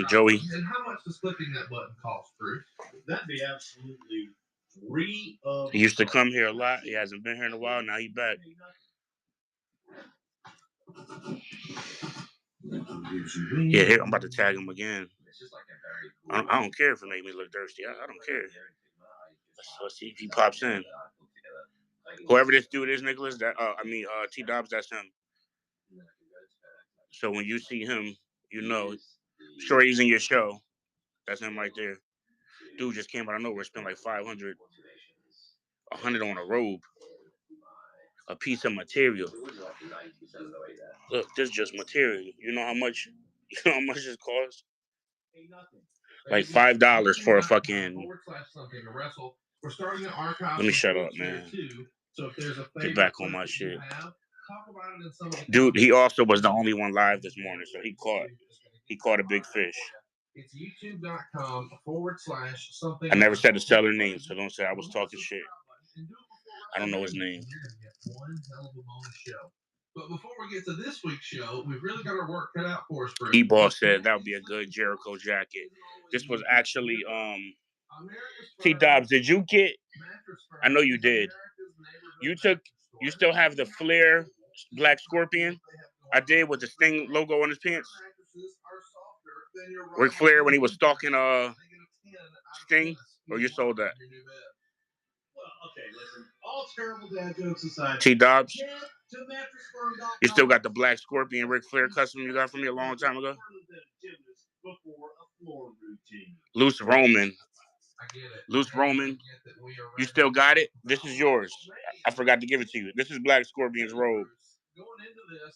Joey. And how much does clicking that button cost, Bruce? That'd be absolutely free. He used to come here a lot. He hasn't been here in a while. Now he's back. Yeah, here I'm about to tag him again. I don't care if it make me look thirsty. I don't care. Let's see if he pops in. Whoever this dude is, Nicholas, T-Dubs, that's him. So when you see him, sure he's in your show. That's him right there. Dude just came out of nowhere, spent like $500, $100 on a robe, a piece of material. Look, this is just material. You know how much this costs? Like $5 for a fucking. Let me shut up, man. Get back on my shit. Dude, he also was the only one live this morning, so he caught a big fish. It's youtube.com/something. I never said the seller name, so don't say I was talking shit. I don't know his name. One hell of a bonus show. But before we get to this week's show, we've really got our work cut out for us, Bruce. E-Boss said that would be a good Jericho jacket. This was actually T-Dubs. Did you get? I know you did. You still have the Flair Black Scorpion? I did, with the Sting logo on his pants. Ric Flair when he was stalking Sting, or you sold that? Well, okay, listen. All terrible dad jokes aside. T Dobbs. Get to mattressfirm.com. You still got the Black Scorpion Ric Flair custom you got from me a long time ago? Before a floor routine. Loose Roman. I get it. Loose Roman. You still got it? This is yours. I forgot to give it to you. This is Black Scorpion's robe.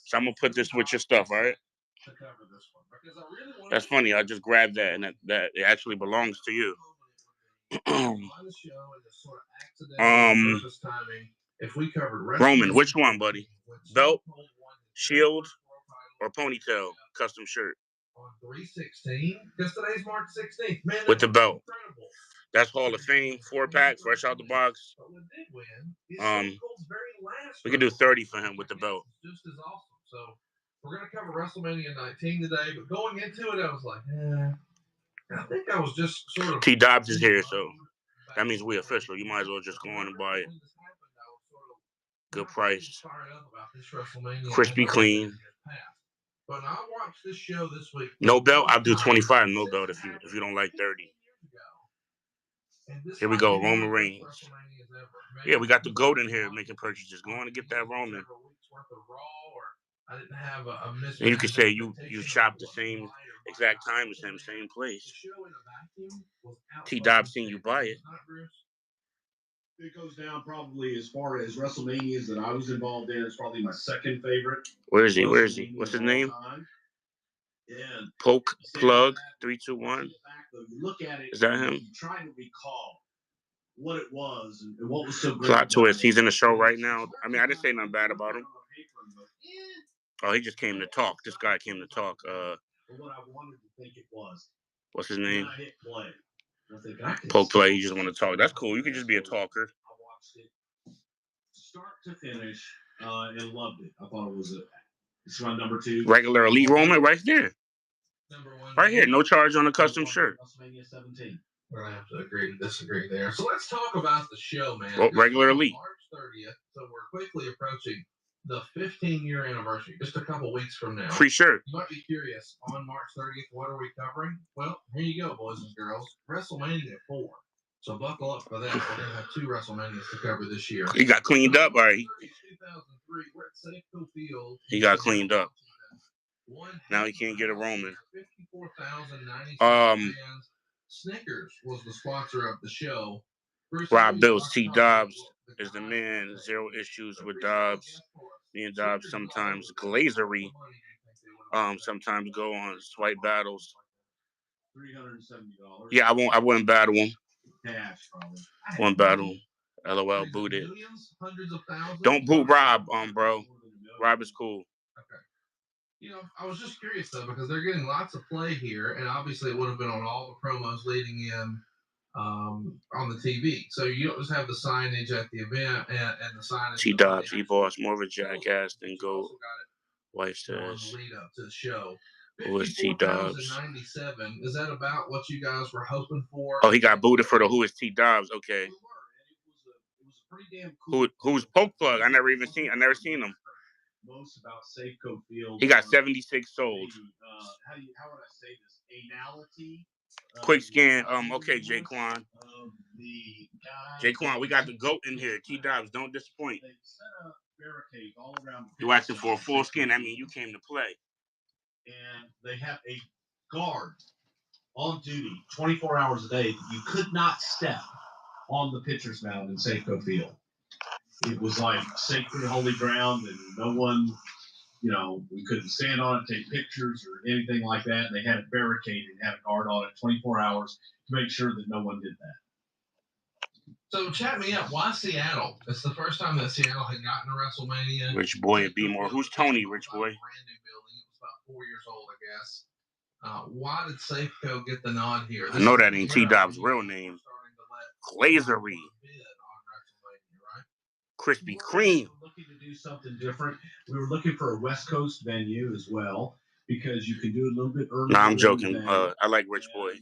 So I'm going to put this with your stuff, all right? That's funny. I just grabbed that, and that it actually belongs to you. Roman, which one, buddy? Belt, shield, or ponytail? Custom shirt. On 3/16, because today's March 16th. Man, with the belt. Incredible. That's Hall of Fame, 4-pack, fresh out the box. We could do 30 for him with the belt. Just as awesome. So we're gonna cover WrestleMania 19 today, but going into it, I was like, I think I was just sort of. T Dobbs is here, so that means we official. You might as well just go on and buy it. Good price. Crispy clean. But I watched this show this week. No belt, I'll do 25. No belt if you don't like 30. Here we go, Roman Reigns. Yeah, we got the GOAT in here making purchases. Go on and get that Roman. And you could say you shopped the same exact time as him, same place. T Dobbs seen you buy it. It goes down probably as far as WrestleManias that I was involved in. It's probably my second favorite. Where is he? Where is he? What's his name? And Poke Plug 321. Look at it. Is that him? You try to recall what it was and what was so great. Plot twist. He's in the show right now. I mean, I didn't say nothing bad about him. Oh, he just came to talk. This guy came to talk. What I wanted to think it was. What's his name? I hit play. Poke Play. You just want to talk. That's cool. You can just be a talker. I watched it start to finish and loved it. I thought it was it's my number 2. Regular Elite Roman right there. Right here. No charge on a custom shirt. WrestleMania 17. We're going to have to agree to disagree there. So let's talk about the show, man. Well, regular Elite. March 30th. So we're quickly approaching the 15-year anniversary, just a couple weeks from now. Free shirt. You might be curious, on March 30th, what are we covering? Well, here you go, boys and girls. WrestleMania 4. So buckle up for that. We're going to have 2 WrestleManias to cover this year. He got cleaned up, right? 2003, we're at Safeco Field. He got cleaned up. Now he can't get a Roman. 54,096 fans. Snickers was the sponsor of the show. Rob Bills, T Dobbs is the man. 0 issues with Dobbs. Me and Dobbs sometimes glazery. Sometimes go on swipe battles. $370. Yeah, I wouldn't battle him. Cash, probably. Wouldn't battle him. LOL, booted. Hundreds of thousands. Don't boot Rob, bro. Rob is cool. Okay. You know, I was just curious though because they're getting lots of play here, and obviously it would have been on all the promos leading in on the TV. So you don't just have the signage at the event and the signage. T Dobbs, boss, more of a jackass than GOAT. Wife says. Lead up to the show. Who is T Dobbs? 97. Is that about what you guys were hoping for? Oh, he got booted for the Who is T Dobbs? Okay. It was a pretty damn cool. Who's Poke Plug? I never seen him. Most about Safeco Field. He got 76 sold. How would I say this? Anality. Quick scan. Okay, Jaquan. Jaquan, we got the GOAT in here. T Dobbs, don't disappoint. They set up barricades all around. You asking for a full skin? I mean, you came to play. And they have a guard on duty 24 hours a day. You could not step on the pitcher's mound in Safeco Field. It was like sacred holy ground, and no one, we couldn't stand on it, take pictures or anything like that. And they had it barricaded and had a guard on it 24 hours to make sure that no one did that. So chat me up. Why Seattle? It's the first time that Seattle had gotten to WrestleMania. Rich Boy and B More. Who's Tony, Rich Boy? Brand new building. It was about 4 years old, I guess. Why did Safeco get the nod here? I know that ain't T Dobbs' real name. Glazery. Krispy Kreme. We were looking to do something different. We were looking for a West Coast venue as well because you can do it a little bit earlier. Nah, I'm joking. I like Rich Boy.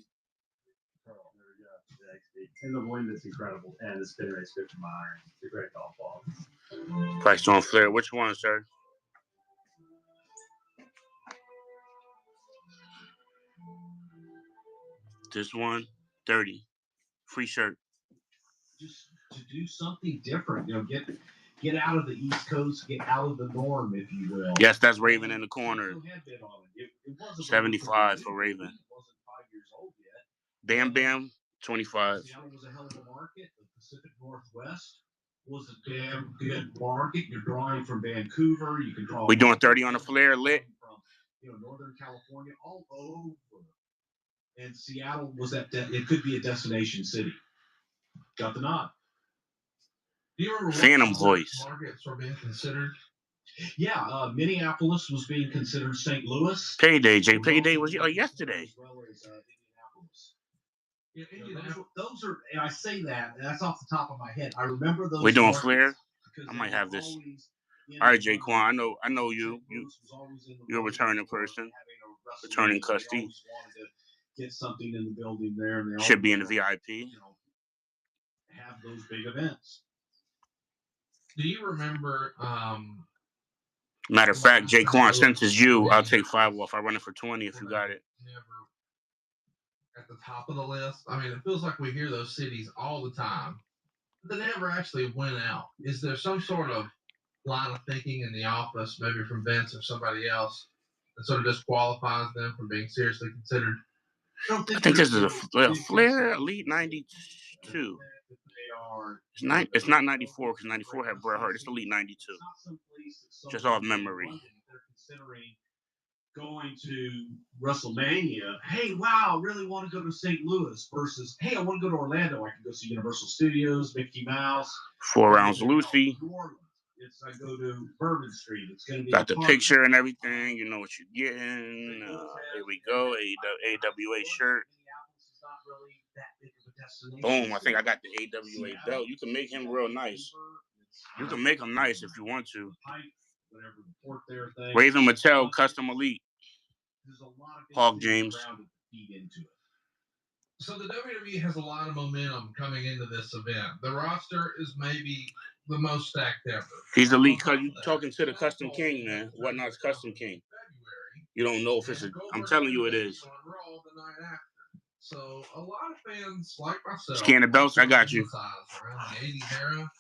And the wind is incredible, and the spin rate's good for my iron. It's a great golf ball. Price on Flair. Which one, sir? This one, 30. Free shirt. to do something different. You know, get out of the East Coast, get out of the norm, if you will. Yes, that's Raven in the corner. It wasn't 75 for Raven. It wasn't 5 years old yet. Bam Bam, 25. Seattle was a hell of a market. The Pacific Northwest was a damn good market. You're drawing from Vancouver. You can draw. We doing 30 on the flare lit. From, you know, Northern California, all over. And Seattle was it could be a destination city. Got the nod. Do you remember Phantom what voice. markets were being considered? Yeah, Minneapolis was being considered. St. Louis. Payday, Jay. Payday was yesterday. As well as Indianapolis. Those are, and I say that, and that's off the top of my head. I remember those. We doing flare? I might have this. All right, Jaquan. I know you. You're a returning person. Returning custody. Get something in the building there. And they should be in the VIP. You know, have those big events. Do you remember? Matter of fact, Jaquan, since it's you, I'll take 5 off. I run it for 20 if you got it. Never at the top of the list. I mean, it feels like we hear those cities all the time. They never actually went out. Is there some sort of line of thinking in the office, maybe from Vince or somebody else, that sort of disqualifies them from being seriously considered? I think this is a Flair Elite 92. It's not 94 because 94 had Bret Hart. It's Elite 92. Just off memory. They're considering going to WrestleMania. Hey, wow, I really want to go to St. Louis versus, hey, I want to go to Orlando. I can go see Universal Studios, Mickey Mouse. 4 Rounds Lucy. I go to Bourbon Street. It's going to be got the picture and everything. You know what you're getting. Here we go. AWA shirt. Boom. I think I got the AWA belt. You can make him real nice. You can make him nice if you want to. Raven Mattel Custom Elite. Hawk James. So the WWE has a lot of momentum coming into this event. The roster is maybe the most stacked ever. He's elite because you're talking to the Custom King, man. Whatnot's Custom King. You don't know if it's a... I'm telling you it is. So a lot of fans like myself... Scan the belts, I got you. Around the 80s era.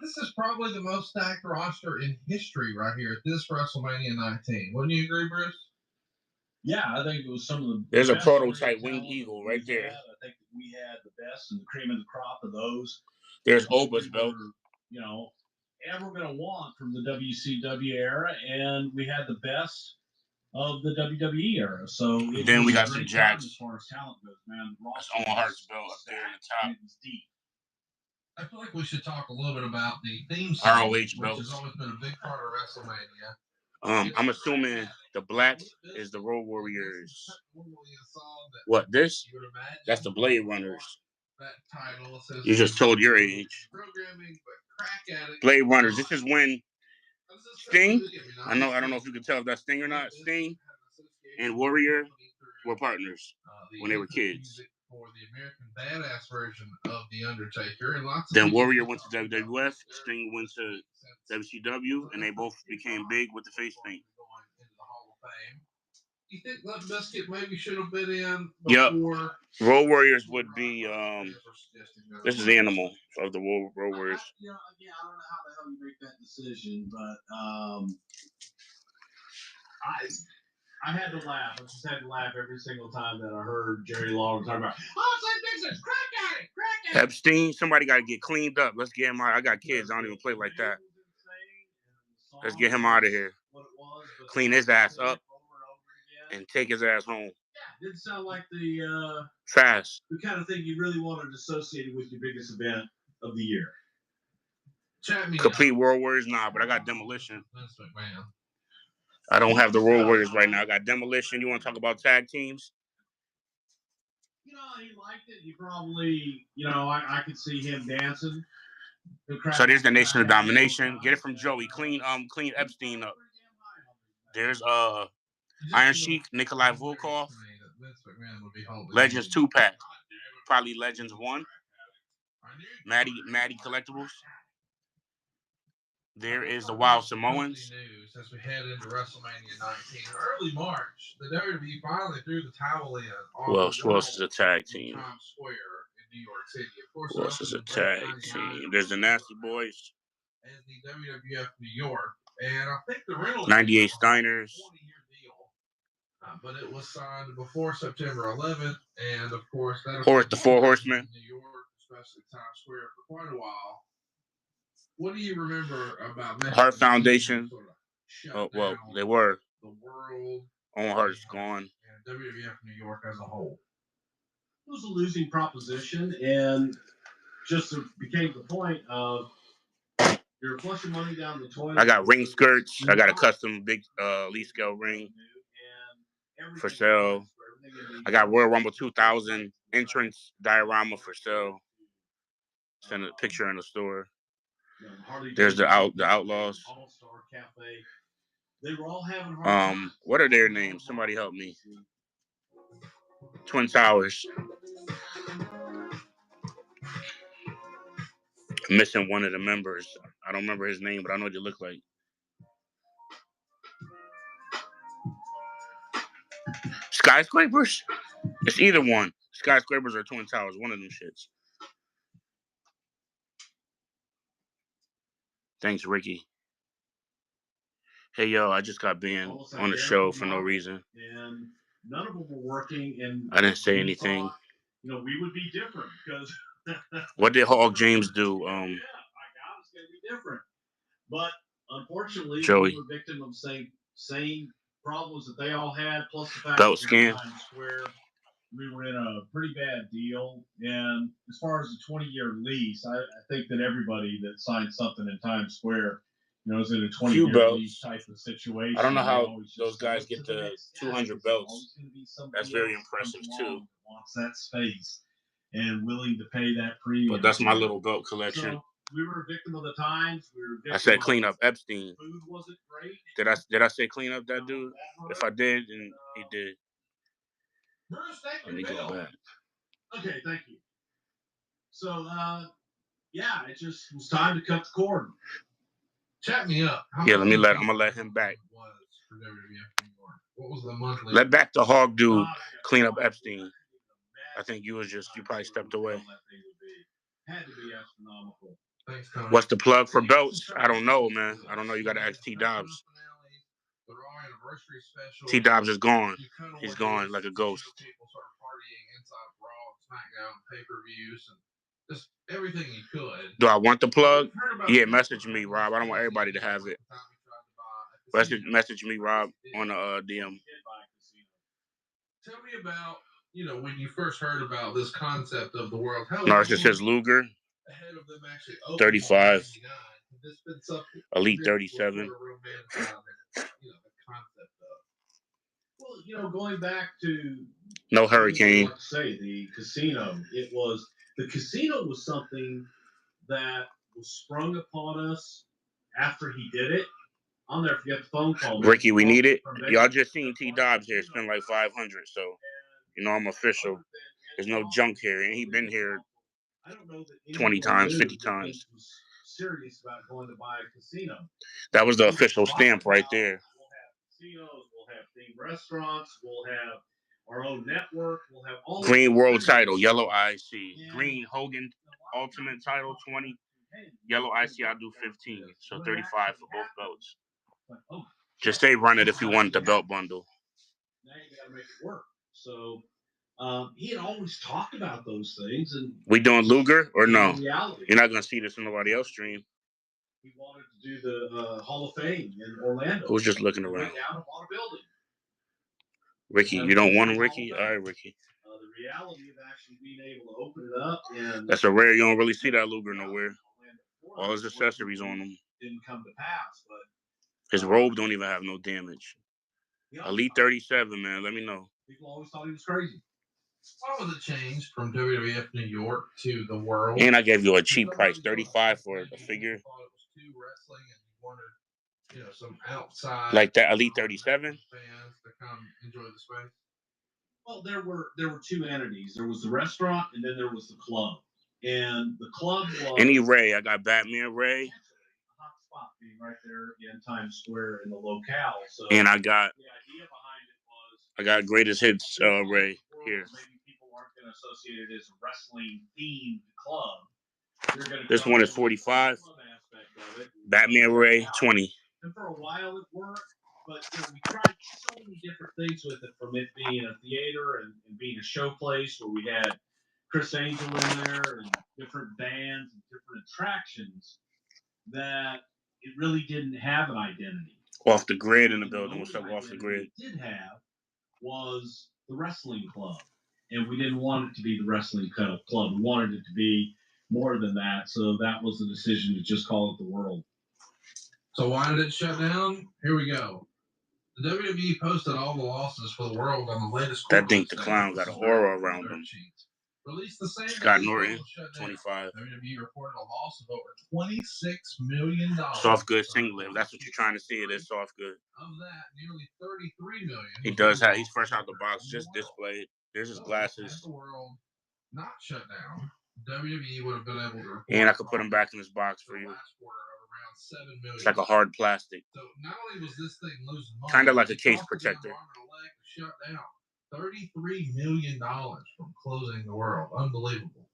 This is probably the most stacked roster in history right here at this WrestleMania 19. Wouldn't you agree, Bruce? Yeah, I think it was some of the... There's a prototype winged eagle right there. I think we had the best and the cream of the crop of those. There's Oba's belt. You know, ever going to want from the WCW era, and we had the best of the WWE era. So then we got some Jacks. As far as talent goes, man. That's Owen Hart's belt up there in the top. It's deep. I feel like we should talk a little bit about the theme song, ROH which belts. has always been a big part of WrestleMania. I'm assuming the black is the Road Warriors. What, this? That's the Blade Runners. That title says you just told your age. Blade Runners. This is when Sting, I don't know if you can tell if that's Sting or not. Sting and Warrior were partners when they were kids. For the American Badass version of The Undertaker. And lots of then Warrior went to WWF, Sting went to WCW, and they both became big with the face paint. You think Limp Bizkit maybe should have been in before? Yep. Road Warriors would be, this is Animal of the Road Warriors. I don't know how the hell you make that decision, but I had to laugh. I just had to laugh every single time that I heard Jerry Lawler talking about, it's like this, crack at it. Epstein, somebody got to get cleaned up. Let's get him out. I got kids. I don't even play like that. Let's get him out of here. Clean his ass up and take his ass home. Yeah, didn't sound like the fast. The kind of thing you really wanted associated with your biggest event of the year. Complete World Warriors, nah, but I got Demolition. I don't have the Road Warriors right now. I got Demolition. You want to talk about tag teams? You know, he liked it. He probably, I could see him dancing. So there's the Nation of Domination. Get it from Joey. Clean Epstein up. There's Iron Sheik, Nikolai Volkov. Legends 2-pack. Probably Legends 1. Maddie Collectibles. There is the Wild Samoans. News as we head into WrestleMania 19. In early March, the WWE finally threw the towel in. Who else is a tag team? Times Square in New York City. Of course, Who else is a tag team? There's the Nasty Boys. And the WWF New York. And I think the rental 98 Steiners. 20-year deal. But it was signed before September 11th. And, of course, that the Four Horsemen. New York, especially Times Square, for quite a while. What do you remember about Heart Foundation? Sort of they were. The world. Owen Hart is gone. And WWF New York as a whole. It was a losing proposition, and just became the point of you're flushing money down the toilet. I got ring skirts. I got a custom big Lee scale ring for sale. I got Royal Rumble 2000 entrance diorama for sale. Send a picture in the store. There's the Outlaws. All-Star Cafe. They were all having what are their names? Somebody help me. Twin Towers. I'm missing one of the members. I don't remember his name, but I know what they look like. Skyscrapers? It's either one. Skyscrapers or Twin Towers. One of them shits. Thanks, Ricky. Hey, yo, I just got banned on the show for no reason. And none of them were working. And I didn't say anything. Thought, we would be different because. What did Hog James do? Yeah, my God, it's going to be different. But unfortunately, Joey. we were victim of same problems that they all had, plus the fact Belt that scan. Times Square, we were in a pretty bad deal. And as far as the 20-year lease, I think that everybody that signed something in Times Square, is in a 20-year lease type of situation. I don't know how those guys get the 200 belts. That's very impressive too. Wants that space and willing to pay that premium. But that's my little belt collection. So we were a victim of the times. I said clean up Epstein. Food wasn't great. Did I say clean up that dude? If I did, then he did. Let me go back. Okay, thank you. So, it just was time to cut the cord. Chat me up. I'm gonna let him back. What was the monthly? Let back the Hog dude clean up Epstein. I think you probably stepped away. Had to be astronomical. Thanks, Tony. What's the plug for belts? I don't know, man. I don't know. You got to ask T Dobbs. T Dobbs is gone. He's gone like a ghost. People start partying inside Raw, SmackDown, pay-per-views, and just everything you could. Do I want the plug? Yeah, message me, Rob. I don't want everybody to have it. Message me, Rob, on the DM. Tell me about, when you first heard about this concept of the world. Narcissist Luger, 35, Elite 37. Well, going back to no Hurricane. Like the casino. The casino was something that was sprung upon us after he did it. I'll never forget the phone call. Ricky, we need it. Y'all just seen T Dobbs here spend like 500, so I'm official. There's no junk here, and he been here 20 times, 50 times. Serious about going to buy a casino. That was the official stamp right there. We'll have casinos, we'll have themed restaurants, we'll have our own network, we'll have all Green World title, yellow IC. Green Hogan Ultimate title, 20. Yellow IC, I'll do 15. So 35 for both belts. Just say run it if you want the belt bundle. Now you gotta make it work. So he had always talked about those things. And we doing Luger or no? You're not gonna see this on nobody else's stream. He wanted to do the Hall of Fame in Orlando. Who's just looking around? Went down and bought a building. Ricky, you don't want him, Ricky? All right, Ricky. The reality of actually being able to open it up and that's a rare. You don't really see that Luger nowhere. All his accessories on him. Didn't come to pass, but his robe don't even have no damage. Elite 37, man. Let me know. People always thought he was crazy. Why was it changed from WWF New York to the world? And I gave you a cheap price, 35 for the figure. Thought it was too wrestling, and you wanted, some outside like that Elite 37 fans to come enjoy the space. Well, there were two entities. There was the restaurant, and then there was the club. And the club was any Ray. I got Batman Ray. Hot spot being right there in Times Square in the locale. So and I got the idea behind it was I got Greatest Hits Ray here. Maybe people aren't going to associate it as a wrestling themed club. This one is 45. Batman Ray 20. And for a while it worked, but we tried so many different things with it, from it being a theater and being a showplace where we had Chris Angel in there and different bands and different attractions, that it really didn't have an identity. Off the grid in the building. What's up, Off the Grid? What it did have was the wrestling club. And we didn't want it to be the wrestling club. We wanted it to be more than that. So that was the decision to just call it the World. So why did it shut down? Here we go. The WWE posted all the losses for the World on the latest. That Dink the Clown got an aura around him. Released the same Scott Norton, 25. WWE reported a loss of over $26 million. Soft good singlet. If that's what you're trying to see, it is soft good. Of that, nearly $33 million. He does have. He's fresh out the box, just displayed. There's his glasses. The World not shut down, WWE would have been able to. And I could put him back in his box for you. It's like a hard plastic. So not only was this thing losing money, kind of like a case protector. Shut down. $33 million from closing the World. Unbelievable.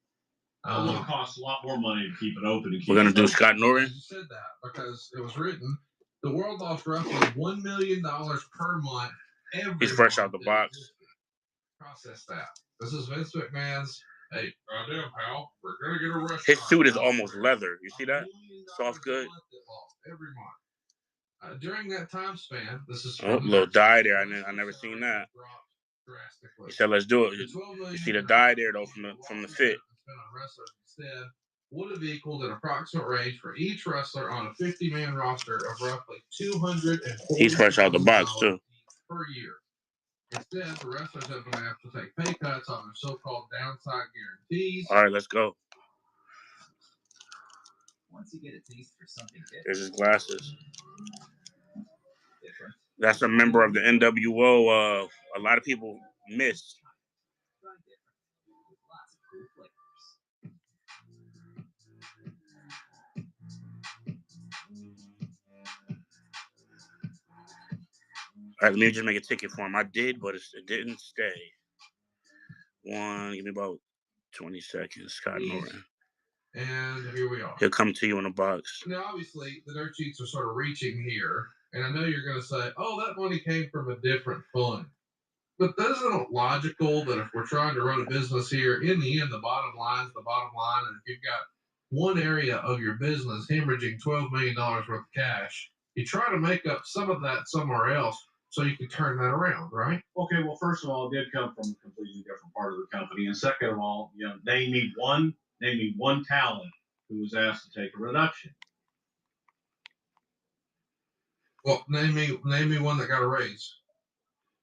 It would have cost a lot more money to keep it open. We're going to do Scott Norton? You said that because it was written, the World lost roughly $1 million per month every He's fresh out the box. Process that. This is Vince McMahon's, hey, goddamn, pal, we're going to get a restaurant. His suit is almost leather. You see that? Soft good. Every month. During that time span, this is a little dye there. I never seen that. He said, "Let's do it." You see the dye there though from the fit. Instead, would have equaled an approximate range for each wrestler on a 50-man roster of roughly $240,000. He's fresh out the box too. Per year. Instead, the wrestlers have been asked to take pay cuts on their so-called downside guarantees. All right, let's go. Once you get a taste for something different. There's his glasses. That's a member of the NWO. A lot of people missed. All right, let me just make a ticket for him. I did, but it didn't stay. Give me about 20 seconds. Scott Norton. And here we are. He'll come to you in a box. Now, obviously, the dirt sheets are sort of reaching here. And I know you're going to say, oh, that money came from a different fund. But isn't it logical that if we're trying to run a business here, in the end, the bottom line is the bottom line. And if you've got one area of your business hemorrhaging $12 million worth of cash, you try to make up some of that somewhere else so you can turn that around, right? Okay, well, first of all, it did come from a completely different part of the company. And second of all, name me one talent who was asked to take a reduction. Well, name me one that got a raise.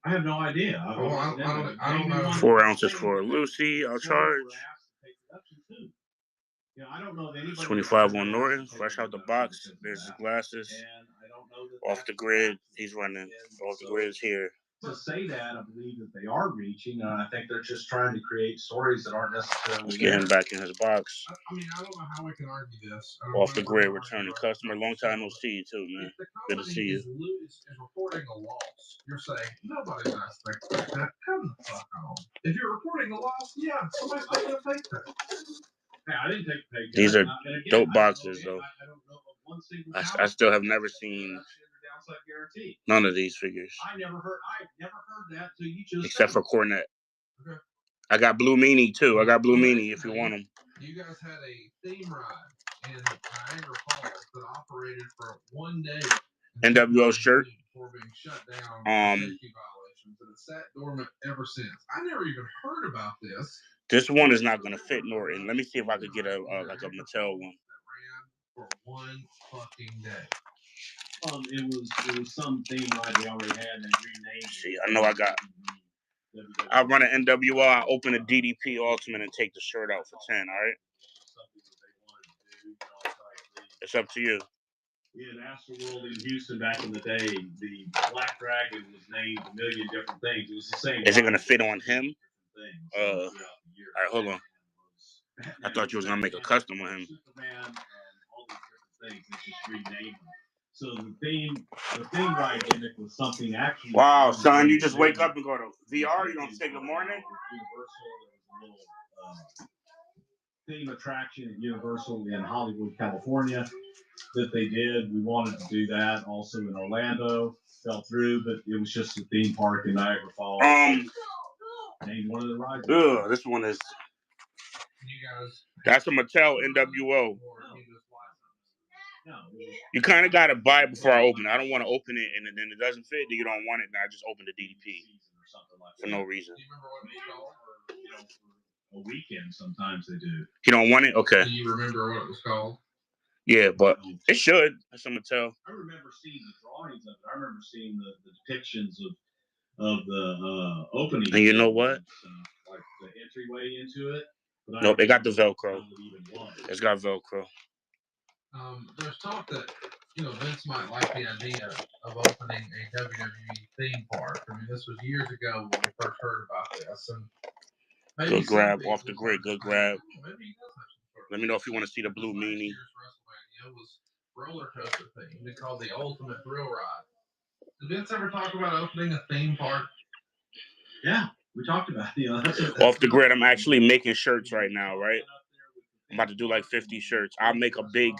I have no idea. I don't know. 4 ounces for Lucy. I'll charge. I don't know of anybody. 25 on Norton. Fresh out the box. There's his glasses. Off the grid. He's running. Off the grid is here. To say that, I believe that they are reaching. I think they're just trying to create stories that aren't necessarily. Let's get him back in his box. I mean, I don't know how we can argue this. Off the grid, returning customer. Long time no see you too, man. Good to see you. Is reporting a loss. You're saying nobody's gonna expect that. Come the fuck on. If you're reporting a loss, yeah, somebody's taking a pay cut. Hey, I didn't take a pay cut. These are dope boxes, though. I still have never seen none of these figures. I've never heard that till you just except for Cornette. Okay. I got Blue Meanie too. I got Blue Meanie if you want them. You guys had a theme ride in Niagara Falls that operated for 1 day. NWO shirt. Before being shut down. Safety violations, and it's sat dormant ever since. I never even heard about this. This one is not going to fit Norton. Let me see if I could get a Mattel one. For 1 fucking day. It was some theme ride we already had and renamed. See, I know I run an NWO. I open a DDP Ultimate and take the shirt out for 10. All right. It's up to you. In Astroworld in Houston back in the day, the Black Dragon was named a million different things. It was the same. Is it going to fit on him? All right, hold on. I thought you was going to make a custom with him. Superman and all these different things. It's just renamed them. So the theme ride gimmick was something actually. Wow, son, you just wake up and go to VR. You don't say good morning. little theme attraction at Universal in Hollywood, California that they did. We wanted to do that also in Orlando. Fell through, but it was just a theme park in Niagara Falls. Named one of the rides. This one is. You guys. That's a Mattel NWO. You kind of got to buy it before I open it. I don't want to open it and then it doesn't fit. Then you don't want it, and I just open the DDP for no reason. Do you remember what it was called? A weekend, sometimes they do. You don't want it? Okay. Do you remember what it was called? Yeah, but it should. That's a Mattel. I remember seeing the drawings of it. I remember seeing the depictions of the opening. And you know what? Like the entryway into it. Nope, they got the Velcro. It's got Velcro. There's talk that Vince might like the idea of opening a WWE theme park. I mean, this was years ago when we first heard about this. And good grab off the grid. Good grab. Let me know if you want to see the blue meanie. WrestleMania was roller coaster theme. They called the Ultimate Thrill Ride. Did Vince ever talk about opening a theme park? Yeah, we talked about it. Off the grid, I'm actually making shirts right now, right? I'm about to do like 50 shirts. I'll make a big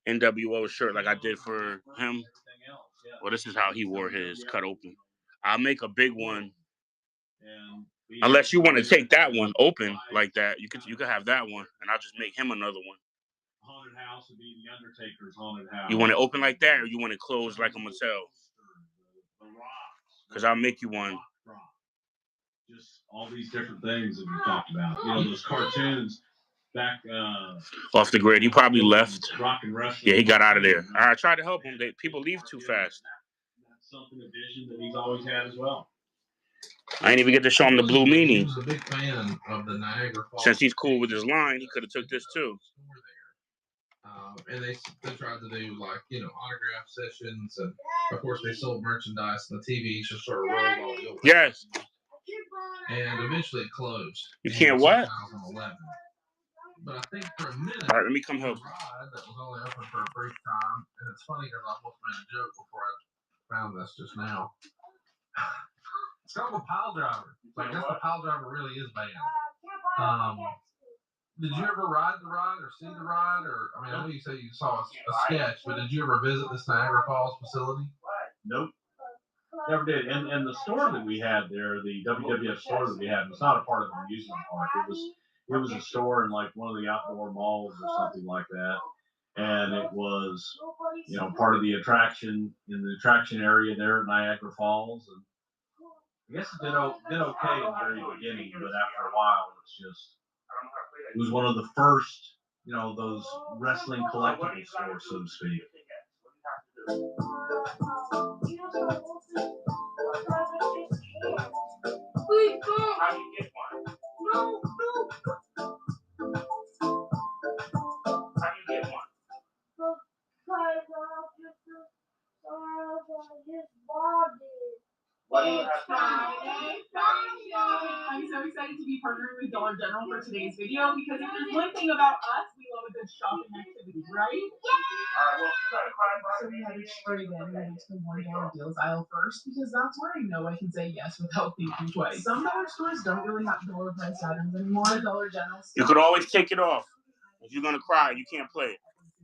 NWO shirt like I did for him. Well, this is how he wore his cut open. I'll make a big one. Unless you want to take that one open like that, you could have that one, and I'll just make him another one. Haunted house would be the Undertaker's haunted house. You want it open like that, or you want it closed like a Mattel? Because I'll make you one. Just all these different things that we talked about. Those cartoons back off the grid. He probably left. Rock and wrestling. Yeah, he got out of there. I tried to help him. People leave too fast. That's something, a vision that he's always had as well. I didn't even get to show him the blue meanie. He was a big fan of the Niagara Falls. Since he's cool with his line, he could have took this too. And they tried to do autograph sessions, and of course they sold merchandise, and the TV just sort of rolled all over. Yes. And eventually it closed. You can't what? 2011. But I think for a minute, all right, let me come help. That was only open for a brief time, and it's funny because I almost made a joke before I found this just now. It's called a pile driver. So I guess the pile driver really is banned. Did you ever ride the ride or see the ride? Or I know you say you saw a sketch, but did you ever visit this Niagara Falls facility? Nope. Never did. And the store that we had there, the WWF store that we had, was not a part of the amusement park. It was a store in like one of the outdoor malls or something like that. And it was, part of the attraction in the attraction area there at Niagara Falls. And I guess it did okay in the very beginning, but after a while, it was one of the first, those wrestling collectible stores, so to speak. How do you get one? No. How do you get one? What do you have to do? I'm so excited to be partnering with Dollar General for today's video because if there's one thing about us, we love a good shopping activity, right? So we headed straight in and to the $1 deals aisle first because that's where I know I can say yes without thinking twice. Some dollar stores don't really have dollar price items anymore. Dollar General. You could always take it off. If you're gonna cry, you can't play it.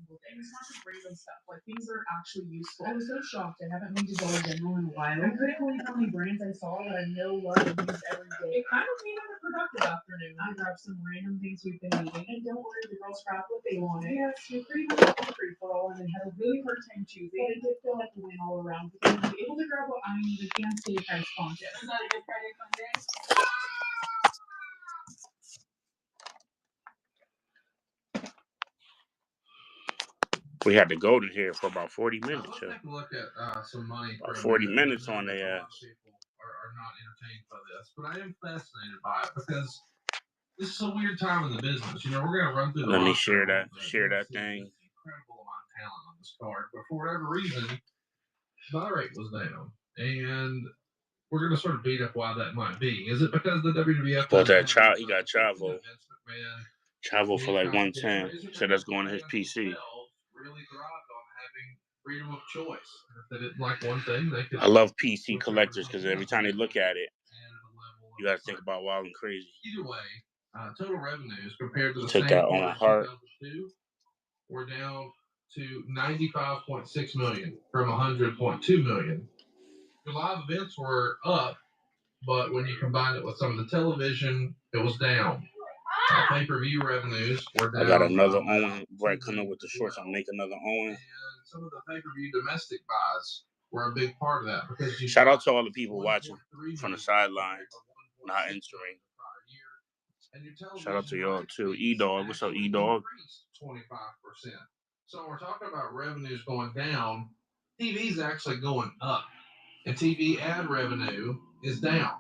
It's not just random stuff, like things that are actually useful. I was so shocked. I haven't been to Dollar General in a while. I couldn't believe how many brands I saw that I know love and use every day. It kind of made it a productive afternoon. I grabbed some random things we've been eating, and don't worry, the girls grabbed what they wanted. Yes, you're pretty much free for all, and they had a really hard time choosing. It did feel like a win all around because I was able to grab what I needed and stay price conscious. Is that a good Friday fun day? We had to go to here for about 40 minutes. Let's take a look at some money. About 40 minutes on their ass. People are not entertained by this, but I am fascinated by it because this is a weird time in the business. We're going to run through the Let me share that thing. Incredible amount of talent on this card, but for whatever reason, buy rate was down, and we're going to sort of beat up why that might be. Is it because the WWF? But that child, he got Chavo. Chavo for like 110. So that's going to his PC. Really thrived on having freedom of choice. If they didn't like one thing, they could. I love PC collectors because every time they look at it, You got to think about Wild and Crazy. Either way, total revenues compared to the Took same that quarter on of heart. 2002 were down to $95.6 million from $100.2 million. The live events were up, but when you combine it with some of the television, it was down. Pay-per-view revenues were down. I got another Owen. Brett coming with the shorts. I'll make another Owen. And some of the pay-per-view domestic buys were a big part of that. Because shout out to all the people watching from the sideline, not entering. Shout out to y'all too. E-Dog. What's up, E-Dog? 25%. So we're talking about revenues going down. TV's actually going up. And TV ad revenue is down.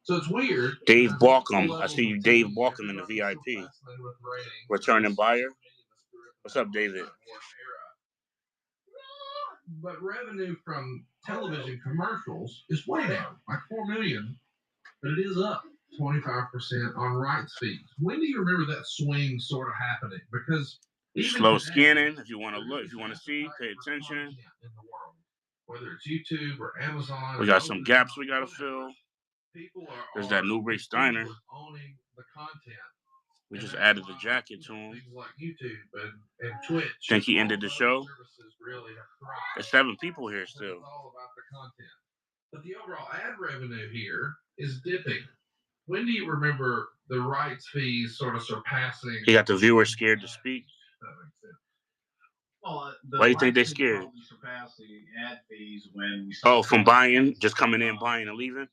So it's weird. Dave Balcom. I see you, Dave Balcom, in the VIP. Returning buyer. What's up, David? But revenue from television commercials is way down, like $4 million. But it is up 25% on rights fees. When do you remember that swing sort of happening? Because slow scanning. If you want to look, if you want to see, pay attention. In the world, whether it's YouTube or Amazon. We got some gaps we got to fill. There's that New Ray Steiner. Owning the content. We just added the jacket to him. Things like YouTube and Twitch. Think he ended the show? Really There's 7 people here still. It's all about the content. But the overall ad revenue here is dipping. When do you remember the rights fees sort of surpassing? He got the viewers scared to speak. That makes sense. Well, why do you think they're scared? Surpass the ad fees when we from buying, just coming in, buying, and leaving?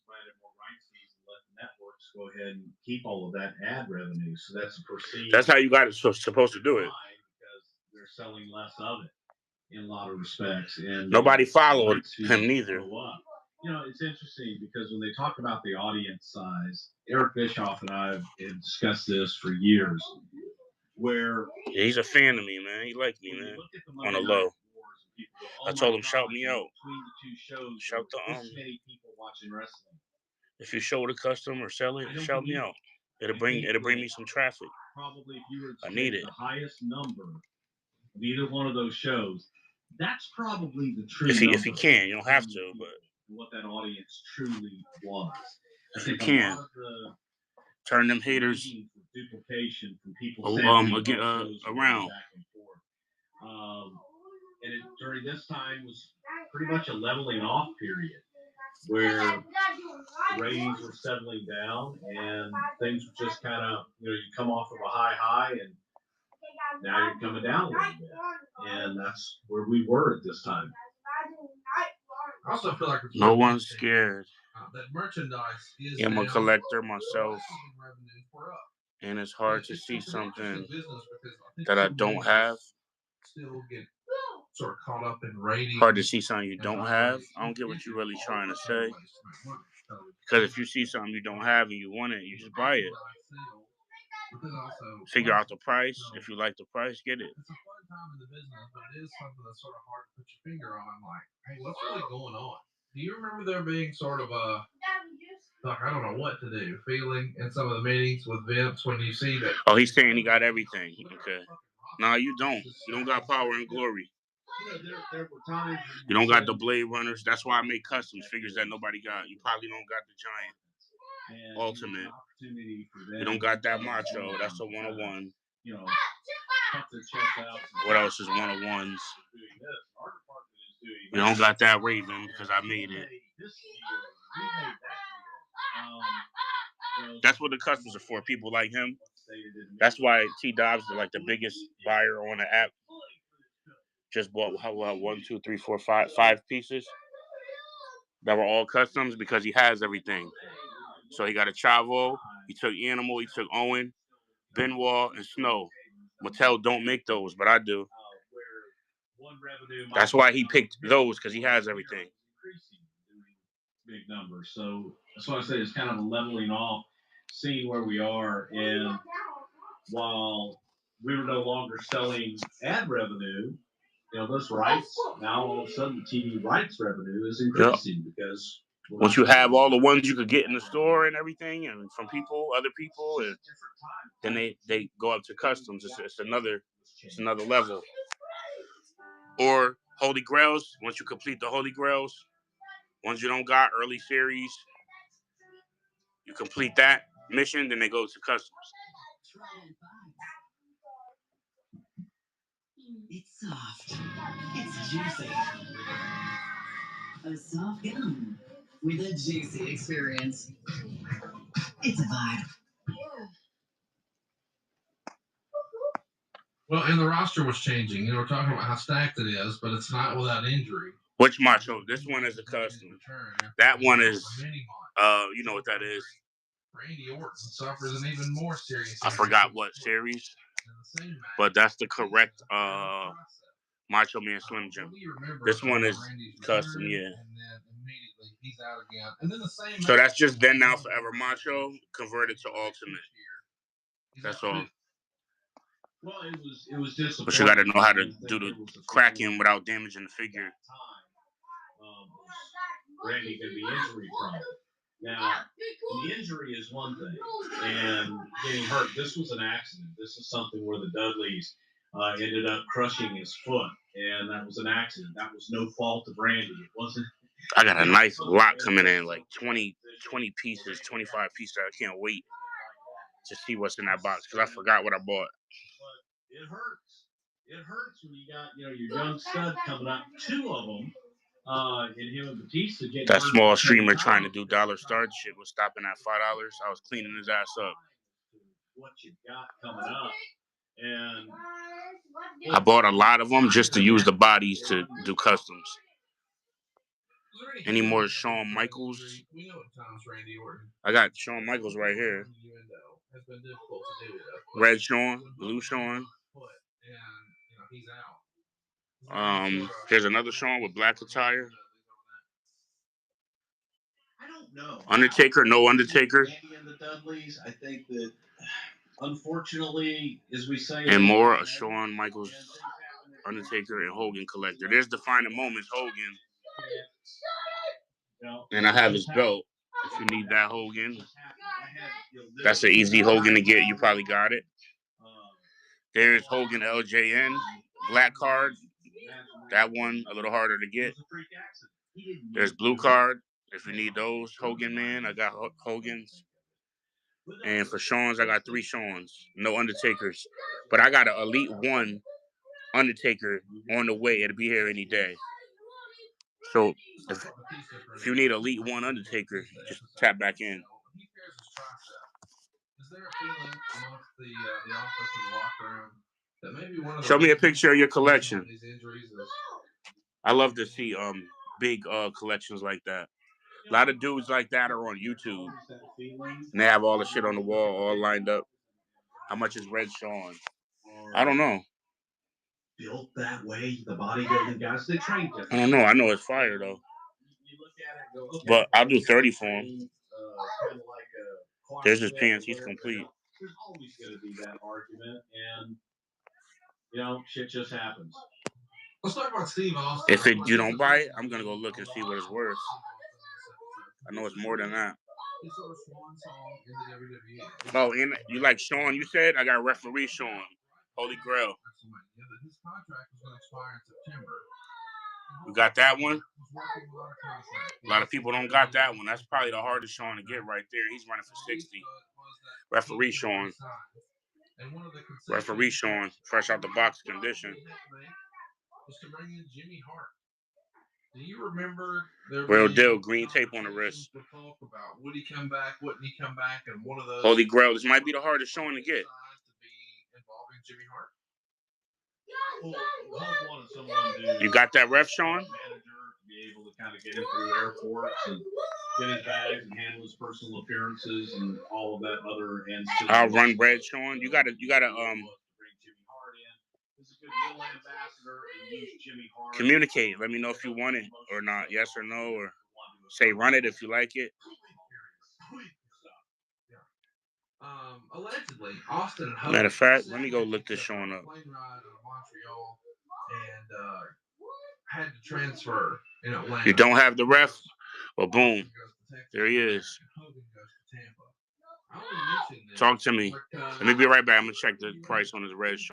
Networks go ahead and keep all of that ad revenue, so that's a perceived. That's how you got it supposed to do it. Because they're selling less of it in a lot of respects, and nobody followed him neither. You know, it's interesting because when they talk about the audience size, Eric Bischoff and I have discussed this for years. Where he's a fan of me, man. He liked me, man. On the low. I told him, shout me out. Between the 2 shows, shout the this many people watching wrestling. If you show the custom or sell it, shout me out. It'll bring me some traffic. Probably if you were to I need it. The highest number of either one of those shows, that's probably the true if number. If you can, you don't have to, but what that audience truly was. If you can. Turn them haters duplication from people around. Back and forth. And during this time was pretty much a leveling off period where ratings were settling down and things were just kind of, you come off of a high and now you're coming down a little bit. And that's where we were at this time. I also feel like no one's scared. That merchandise is I'm a collector myself, and it's hard to see something that I don't have. Still get sort of caught up in ratings. Hard to see something you don't have. I don't get what you're really trying to say. Because if you see something you don't have and you want it, you just buy it. Figure out the price. If you like the price, get it. It's a fun time in the business, but it is something that's sort of hard to put your finger on. Like, hey, what's really going on? Do you remember there being sort of a, like, I don't know what to do, feeling in some of the meetings with Vince when you see that? Oh, he's saying he got everything. Okay. Nah, you don't. You don't got power and glory. There were times you don't got the Blade Runners. That's why I make customs figures that nobody got. You probably don't got the Giant Ultimate. You don't got that Macho. That's a 101. What else is 101s? You don't got that Raven because I made it. That's what the customs are for. People like him. That's why T Dobbs is like the biggest buyer on the app. Just bought 1, 2, 3, 4, 5 pieces that were all customs because he has everything. So he got a Chavo, he took Animal, he took Owen, Benoit, and Snow. Mattel don't make those, but I do. That's why he picked those, because he has everything. Big numbers. So that's why I say it's kind of a leveling off, seeing where we are. And while we were no longer selling ad revenue, those rights, now all of a sudden the TV rights revenue is increasing because once you have all the ones you could get in the store and everything, and from other people, and then they go up to customs. It's another level. Or Holy Grails. Once you complete the Holy Grails, ones you don't got early series, You complete that mission, then they go to customs. It's soft. It's juicy. A soft gum with a juicy experience. It's a vibe. Well, and the roster was changing. You know, we're talking about how stacked it is, but it's not without injury. Which macho? This one is a custom. That one is, you know what that is. Randy Orton suffers an even more serious. I forgot what series, but that's the correct Macho Man Slim Jim. This one is custom, yeah. He's out again. And then the same so that's just Then Now Forever Macho converted to Ultimate. That's all. Well, it was disappointing. But you got to know how to do the cracking without damaging the figure. Randy could be injury prone. Now, the injury is one thing, and getting hurt. This was an accident. This is something where the Dudleys ended up crushing his foot, and that was an accident. That was no fault of Randy. It wasn't. I got a nice lot coming in, like 20 pieces, 25 pieces. I can't wait to see what's in that box because I forgot what I bought. But it hurts. It hurts when you got your young stud coming up, 2 of them. And him and Batista getting that small streamer trying to do dollar start shit was stopping at $5. I was cleaning his ass up. What you got coming up, and I bought a lot of them just to use the bodies to do customs. Any more Shawn Michaels? I got Shawn Michaels right here. Red Shawn, blue Shawn. There's another Shawn with black attire. I don't know. Undertaker, no Undertaker. Randy and the Dudleys, I think that, unfortunately, as we say, and more a Shawn Michaels, Undertaker, and Hogan collector. There's Defining Moments Hogan. And I have his belt. If you need that Hogan, that's an easy Hogan to get. You probably got it. There's Hogan LJN, black card. That one, a little harder to get. There's blue card. If you need those, Hogan Man, I got Hogan's. And for Shawn's, I got 3 Shawn's. No Undertakers. But I got an Elite 1 Undertaker on the way. It'll be here any day. So if you need Elite 1 Undertaker, just tap back in. Is there a feeling amongst the office and the locker room that maybe one of the Show me a picture of your collection. I love to see big collections like that. A lot of dudes like that are on YouTube. And they have all the shit on the wall all lined up. How much is Red Shawn? I don't know. Built that way, the bodybuilding guys, they train different. I don't know. I know it's fire, though. But I'll do 30 for him. There's his pants. He's complete. There's always going to be that argument, and, shit just happens. Let's talk about Steve Austin. If you don't buy it, I'm going to go look and see what it's worth. I know it's more than that. Oh, and you like Shawn, you said? I got Referee Shawn. Holy Grail. His contract was going to expire in September. You got that one? A lot of people don't got that one. That's probably the hardest Shawn to get right there. He's running for 60. Referee Shawn. Referee Shawn, fresh out the box condition. Was to bring in Jimmy Hart. Do you remember Real deal, green tape on the wrist. Talk about would he come back, wouldn't he come back, and one of those Holy Grail. This might be the hardest Shawn to get. Involving Jimmy Hart. You got that ref, Shawn? Be able to kind of get him through airports and get his bags and handle his personal appearances and all of that other ends. I'll run bread, Shawn. You gotta communicate. Let me know if you want it or not. Yes or no, or say run it if you like it. Allegedly, Austin and Matter of fact, let me go look this Shawn up. Plane ride out of Montreal and had to transfer in Atlanta. You don't have the ref? Well, boom. There he is. Talk to me. Let me be right back. I'm going to check the price on his red Shawn.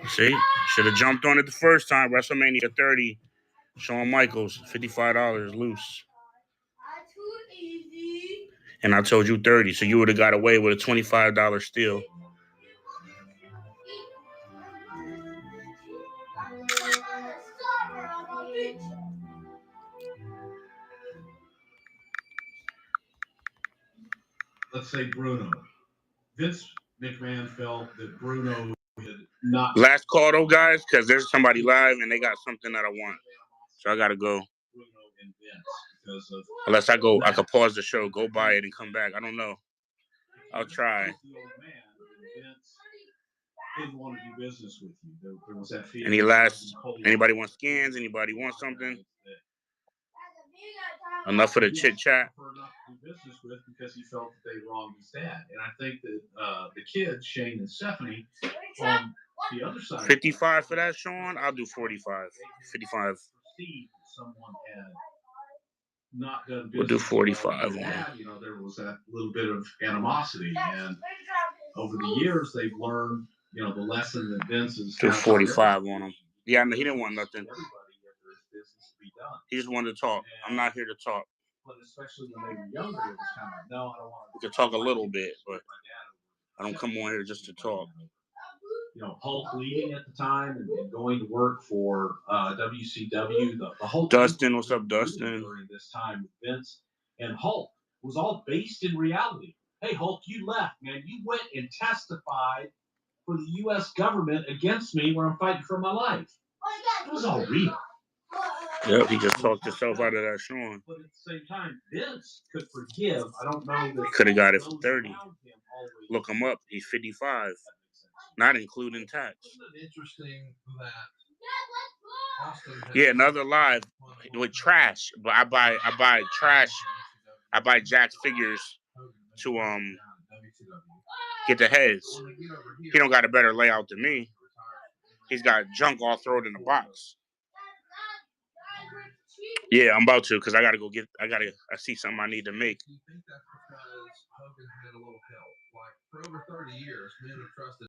See? Should have jumped on it the first time. WrestleMania 30. Shawn Michaels, $55 loose. And I told you 30, so you would have got away with a $25 steal. Let's say Bruno. Vince McMahon felt that Bruno had not. Last call though, guys, because there's somebody live and they got something that I want. So I gotta go. Unless I could pause the show, go buy it, and come back. I don't know. I'll try. Didn't want to do business with you. There was that feeling. Anybody want scans? Anybody want something? Enough of the chit chat. Not to do business with because he felt that they wronged his dad, and I think that the kids, Shane and Stephanie, on the other side. 55 for that, Sean. I'll do 45. 55. Someone had not done business. We'll do 45 on him. You know, there was that little bit of animosity, and over the years they've learned, you know, the lesson that Vince is. Do 45 on him. Yeah, he didn't want nothing. He just wanted to talk. I'm not here to talk. But especially when they were younger, it was kind of no, I don't want to. We could talk a little bit, but I don't come on here just to talk. You know, Hulk leaving at the time and going to work for WCW. The whole Dustin, what's up, Dustin? During this time with Vince and Hulk was all based in reality. Hey, Hulk, you left, man. You went and testified for the U.S. government against me when I'm fighting for my life. It was all real. Yep, he just talked himself out of that, Sean. But at the same time, Vince could forgive. I don't know that he could have got it for 30. Look him up. He's 55, not including tax. Isn't it interesting that Austin has another live with trash, but I buy trash. I buy Jack's figures to get the heads. He don't got a better layout than me. He's got junk all thrown in the box. Yeah, I'm about to because I see something I need to make. Do you think that's because Hogan had a little help? Like for over 30 years, men have trusted